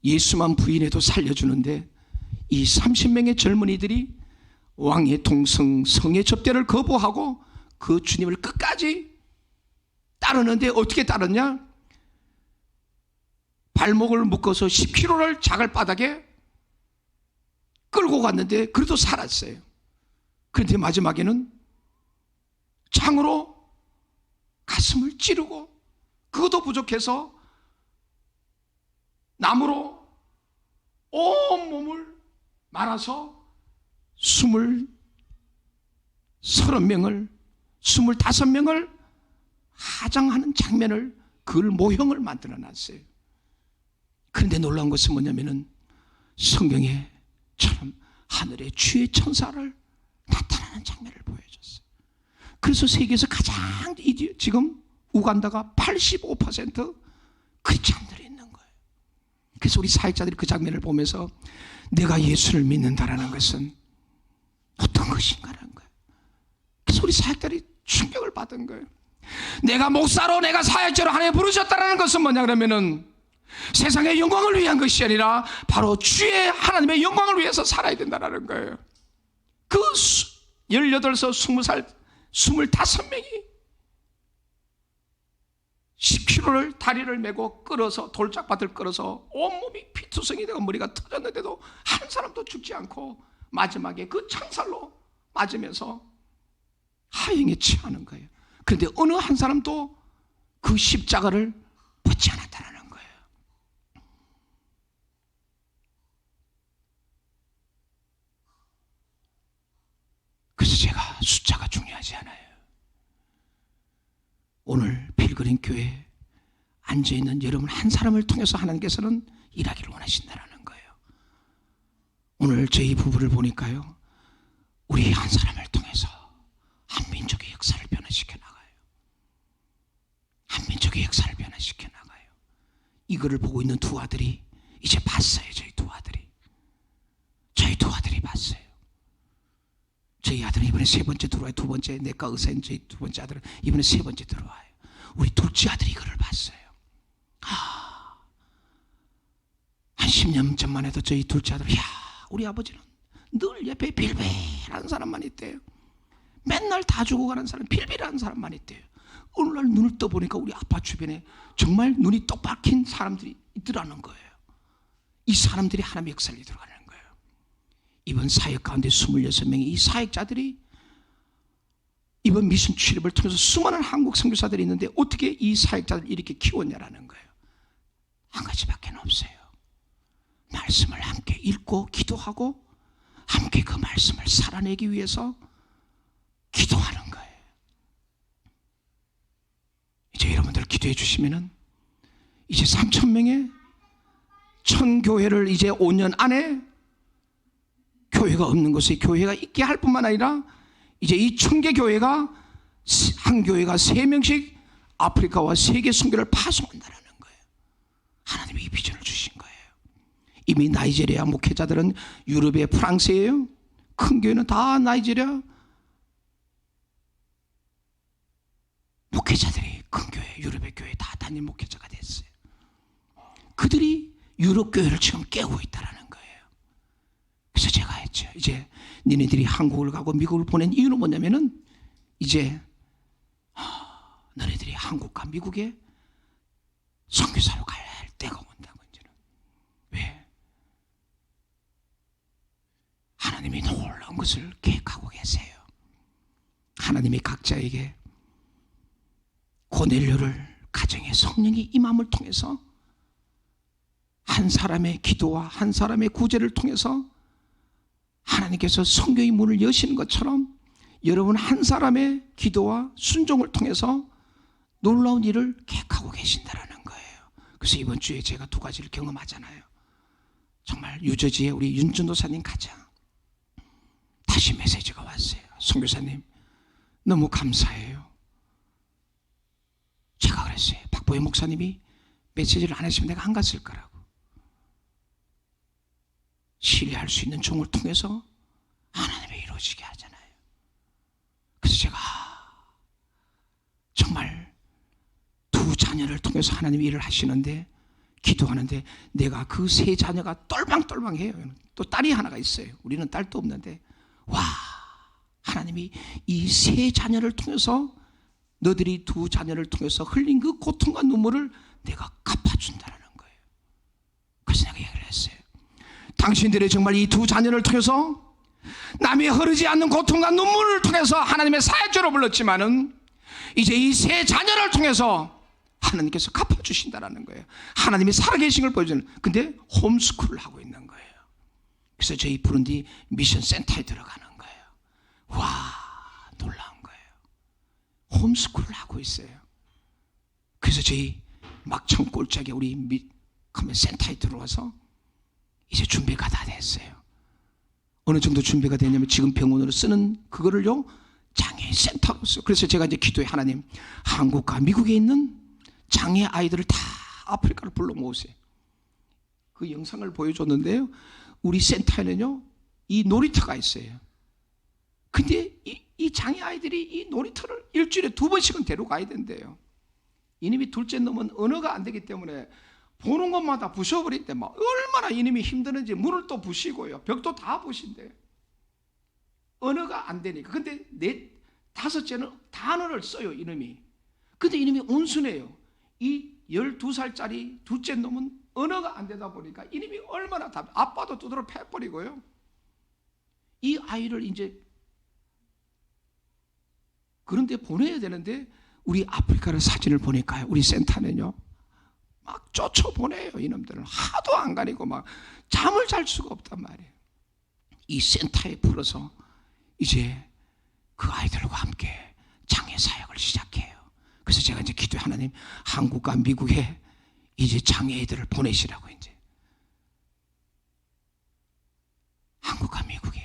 A: 예수만 부인해도 살려주는데 이 30명의 젊은이들이 왕의 동성 성의 접대를 거부하고 그 주님을 끝까지 따르는데, 어떻게 따르냐? 발목을 묶어서 10km를 자갈바닥에 끌고 갔는데 그래도 살았어요. 그런데 마지막에는 창으로 가슴을 찌르고, 그것도 부족해서 나무로 온 몸을 말아서 25명을 하장하는 장면을, 그걸 모형을 만들어 놨어요. 그런데 놀라운 것은 뭐냐면은 성경에처럼 하늘의 주의 천사를 나타나는 장면을 보여줬어요. 그래서 세계에서 가장 지금 우간다가 85% 크리스찬들이 있는 거예요. 그래서 우리 사역자들이 그 장면을 보면서 내가 예수를 믿는다라는 것은 어떤 것인가라는 거예요. 그래서 우리 사역자들이 충격을 받은 거예요. 내가 목사로, 내가 사역자로 하나님 부르셨다는 것은 뭐냐 그러면은 세상의 영광을 위한 것이 아니라 바로 주의 하나님의 영광을 위해서 살아야 된다는 거예요. 그 18살, 20살, 25명이 10km를 다리를 메고 끌어서, 돌짝밭을 끌어서 온몸이 피투성이 되고 머리가 터졌는데도 한 사람도 죽지 않고 마지막에 그 창살로 맞으면서 하행에 취하는 거예요. 그런데 어느 한 사람도 그 십자가를 벗지 않았다는 거예요. 그래서 제가 숫자가 중요하지 않아요. 오늘 필그림 교회에 앉아있는 여러분 한 사람을 통해서 하나님께서는 일하기를 원하신다는 거예요. 오늘 저희 부부를 보니까요, 우리 한 사람을 통해서 한 민족의 역사를 변화시켜 나가요. 한 민족의 역사를 변화시켜 나가요. 이거를 보고 있는 두 아들이 이제 봤어요. 저희 두 아들이 봤어요. 저희 아들은 이번에 세 번째 들어와요. 두 번째 내과 의사인 저희 두 번째 아들은 이번에 세 번째 들어와요. 우리 둘째 아들이 이거를 봤어요. 한 10년 전만 해도 저희 둘째 아들은, 우리 아버지는 늘 옆에 빌빌하는 사람만 있대요. 맨날 다 죽어가는 사람, 빌빌하는 사람만 있대요. 어느 날 눈을 떠보니까 우리 아빠 주변에 정말 눈이 똑 박힌 사람들이 있더라는 거예요. 이 사람들이 하나님의 역사를 이끌어가는 거예요. 이번 사역 가운데 26명의 이 사역자들이 이번 미션 출입을 통해서 수많은 한국 선교사들이 있는데 어떻게 이 사역자들을 이렇게 키웠냐라는 거예요. 한 가지밖에 없어요. 말씀을 함께 읽고 기도하고 함께 그 말씀을 살아내기 위해서 기도하는 거예요. 이제 여러분들 기도해 주시면은 이제 3,000명의 천교회를 이제 5년 안에 교회가 없는 곳에 교회가 있게 할 뿐만 아니라 이제 이 1,000개 교회가 한 교회가 3명씩 아프리카와 세계 선교를 파송한다는 거예요. 하나님이 이 비전을 주신 거예요. 이미 나이지리아 목회자들은 유럽의 프랑스예요. 큰 교회는 다 나이지리아 목회자들이 큰 교회, 유럽의 교회 다 단임 목회자가 됐어요. 그들이 유럽 교회를 지금 깨우고 있다는 거예요. 그래서 제가 했죠. 이제 니네들이 한국을 가고 미국을 보낸 이유는 뭐냐면은 이제 너네들이 한국과 미국에 선교사로 갈 때가 온다고. 이제는 왜? 하나님이 놀라운 것을 계획하고 계세요. 하나님이 각자에게 고넬료를 가정에 성령이 임함을 통해서 한 사람의 기도와 한 사람의 구제를 통해서 하나님께서 성경의 문을 여시는 것처럼 여러분 한 사람의 기도와 순종을 통해서 놀라운 일을 계획하고 계신다는 거예요. 그래서 이번 주에 제가 두 가지를 경험하잖아요. 정말 유저지에 우리 윤전도사님 가자 다시 메시지가 왔어요. 선교사님 너무 감사해요. 제가 그랬어요. 박보혜 목사님이 메시지를 안 했으면 내가 안 갔을 거라고. 신뢰할 수 있는 종을 통해서 하나님의 이루어지게 하잖아요. 그래서 제가 정말 두 자녀를 통해서 하나님이 일을 하시는데 기도하는데 내가 그 세 자녀가 똘망똘망해요. 또 딸이 하나가 있어요. 우리는 딸도 없는데 와 하나님이 이 세 자녀를 통해서 너들이 두 자녀를 통해서 흘린 그 고통과 눈물을 내가 갚아준다는 거예요. 그래서 내가 얘기를 했어요. 당신들이 정말 이 두 자녀를 통해서 남이 흐르지 않는 고통과 눈물을 통해서 하나님의 사역자로 불렀지만은 이제 이 세 자녀를 통해서 하나님께서 갚아주신다는 거예요. 하나님이 살아계신 걸 보여주는. 근데 홈스쿨을 하고 있는 거예요. 그래서 저희 부룬디 미션 센터에 들어가는 거예요. 와 놀라운 거예요. 홈스쿨을 하고 있어요. 그래서 저희 막청 꼴짝에 우리 센터에 들어와서 이제 준비가 다 됐어요. 어느 정도 준비가 됐냐면 지금 병원으로 쓰는 그거를요 장애인 센터로 써요. 그래서 제가 이제 기도해 하나님 한국과 미국에 있는 장애 아이들을 다 아프리카로 불러 모으세요. 그 영상을 보여줬는데요. 우리 센터에는요 이 놀이터가 있어요. 근데 이 장애 아이들이 이 놀이터를 일주일에 2번씩은 데려가야 된대요. 이놈이 둘째 놈은 언어가 안 되기 때문에 보는 것마다 부셔버릴 때 막 얼마나 이놈이 힘드는지 문을 또 부시고요. 벽도 다 부신대요. 언어가 안 되니까. 근데 다섯째는 단어를 써요, 이놈이. 근데 이놈이 온순해요. 이 12살짜리 둘째 놈은 언어가 안 되다 보니까 이놈이 얼마나 아빠도 두드러 패버리고요. 이 아이를 이제 그런데 보내야 되는데 우리 아프리카를 사진을 보니까요. 우리 센터는요. 막 쫓아보내요. 이놈들은 하도 안 가니고 막 잠을 잘 수가 없단 말이에요. 이 센터에 풀어서 이제 그 아이들과 함께 장애 사역을 시작해요. 그래서 제가 이제 기도해 하나님 한국과 미국에 이제 장애인들을 보내시라고 이제 한국과 미국에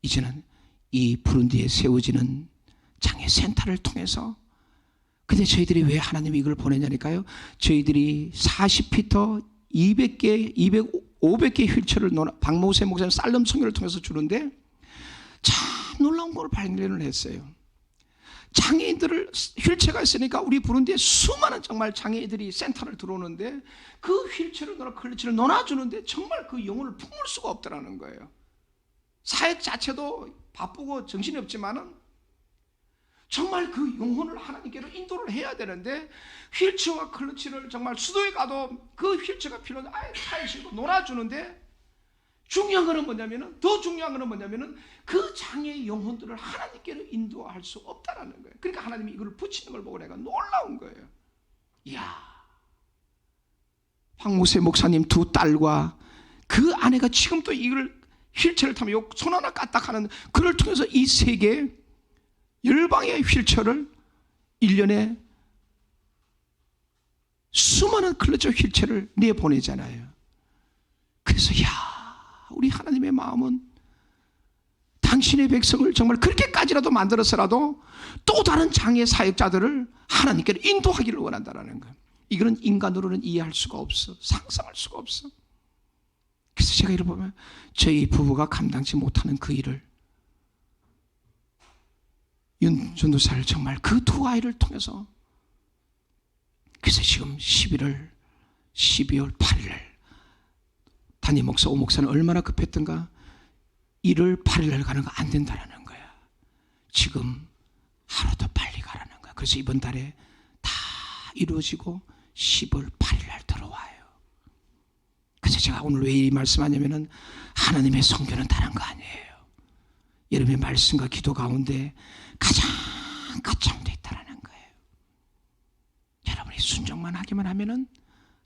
A: 이제는 이 부룬디에 세워지는 장애 센터를 통해서 근데 저희들이 왜 하나님이 이걸 보내냐니까요. 저희들이 40피터 200개, 500개 휠체어를 박모세 목사님 쌀름 성교를 통해서 주는데 참 놀라운 걸 발견을 했어요. 장애인들을 휠체어가 있으니까 우리 부룬디에 수많은 정말 장애인들이 센터를 들어오는데 그 휠체어를 클러치를 놓아주는데 정말 그 영혼을 품을 수가 없더라는 거예요. 사역 자체도 바쁘고 정신이 없지만은 정말 그 영혼을 하나님께로 인도를 해야 되는데 휠체어와 클러치를 정말 수도에 가도 그 휠체어가 필요한데 아예 차에 싣고 놀아주는데 중요한 거는 뭐냐면은 더 중요한 거는 뭐냐면은 그 장애의 영혼들을 하나님께로 인도할 수 없다라는 거예요. 그러니까 하나님이 이걸 붙이는 걸 보고 내가 놀라운 거예요. 이야, 황무세 목사님 두 딸과 그 아내가 지금 또 이걸 휠체어를 타면 요 손 하나 까딱하는 그를 통해서 이 세계 열방의 휠체어를 1년에 수많은 클러치 휠체어를 내보내잖아요. 그래서 우리 하나님의 마음은 당신의 백성을 정말 그렇게까지라도 만들어서라도 또 다른 장애 사역자들을 하나님께로 인도하기를 원한다는 거예요. 이거는 인간으로는 이해할 수가 없어. 상상할 수가 없어. 그래서 제가 이를 보면 저희 부부가 감당치 못하는 그 일을 윤전도사를 정말 그 두 아이를 통해서 그래서 지금 12월 8일 담임 목사, 오 목사는 얼마나 급했던가 1월 8일 가는 거 안 된다는 거야. 지금 하루 더 빨리 가라는 거야. 그래서 이번 달에 다 이루어지고 10월 8일 날 들어와요. 그래서 제가 오늘 왜 이 말씀하냐면은 하나님의 성교는 다른 거 아니에요. 여러분의 말씀과 기도 가운데 가장 가까운데 있다는 거예요. 여러분이 순종만 하기만 하면은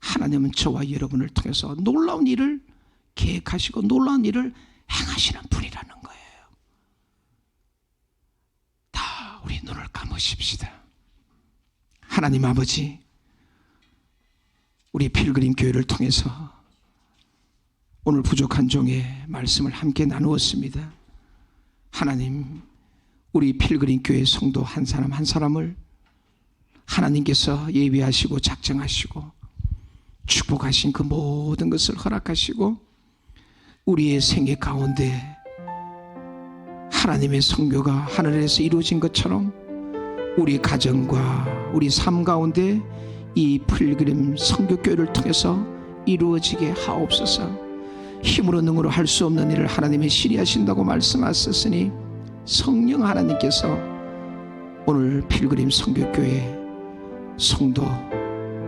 A: 하나님은 저와 여러분을 통해서 놀라운 일을 계획하시고 놀라운 일을 행하시는 분이라는 거예요. 다 우리 눈을 감으십시다. 하나님 아버지, 우리 필그림 교회를 통해서 오늘 부족한 종의 말씀을 함께 나누었습니다. 하나님, 우리 필그림 교회 성도 한 사람 한 사람을 하나님께서 예비하시고 작정하시고 축복하신 그 모든 것을 허락하시고 우리의 생애 가운데 하나님의 선교가 하늘에서 이루어진 것처럼 우리 가정과 우리 삶 가운데 이 필그림 선교교회를 통해서 이루어지게 하옵소서. 힘으로 능으로 할 수 없는 일을 하나님이 시리하신다고 말씀하셨으니 성령 하나님께서 오늘 필그림 선교교회 성도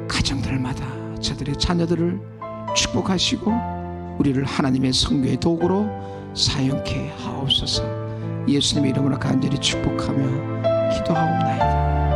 A: 가정들마다 저들의 자녀들을 축복하시고 우리를 하나님의 선교의 도구로 사용케 하옵소서. 예수님의 이름으로 간절히 축복하며 기도하옵나이다.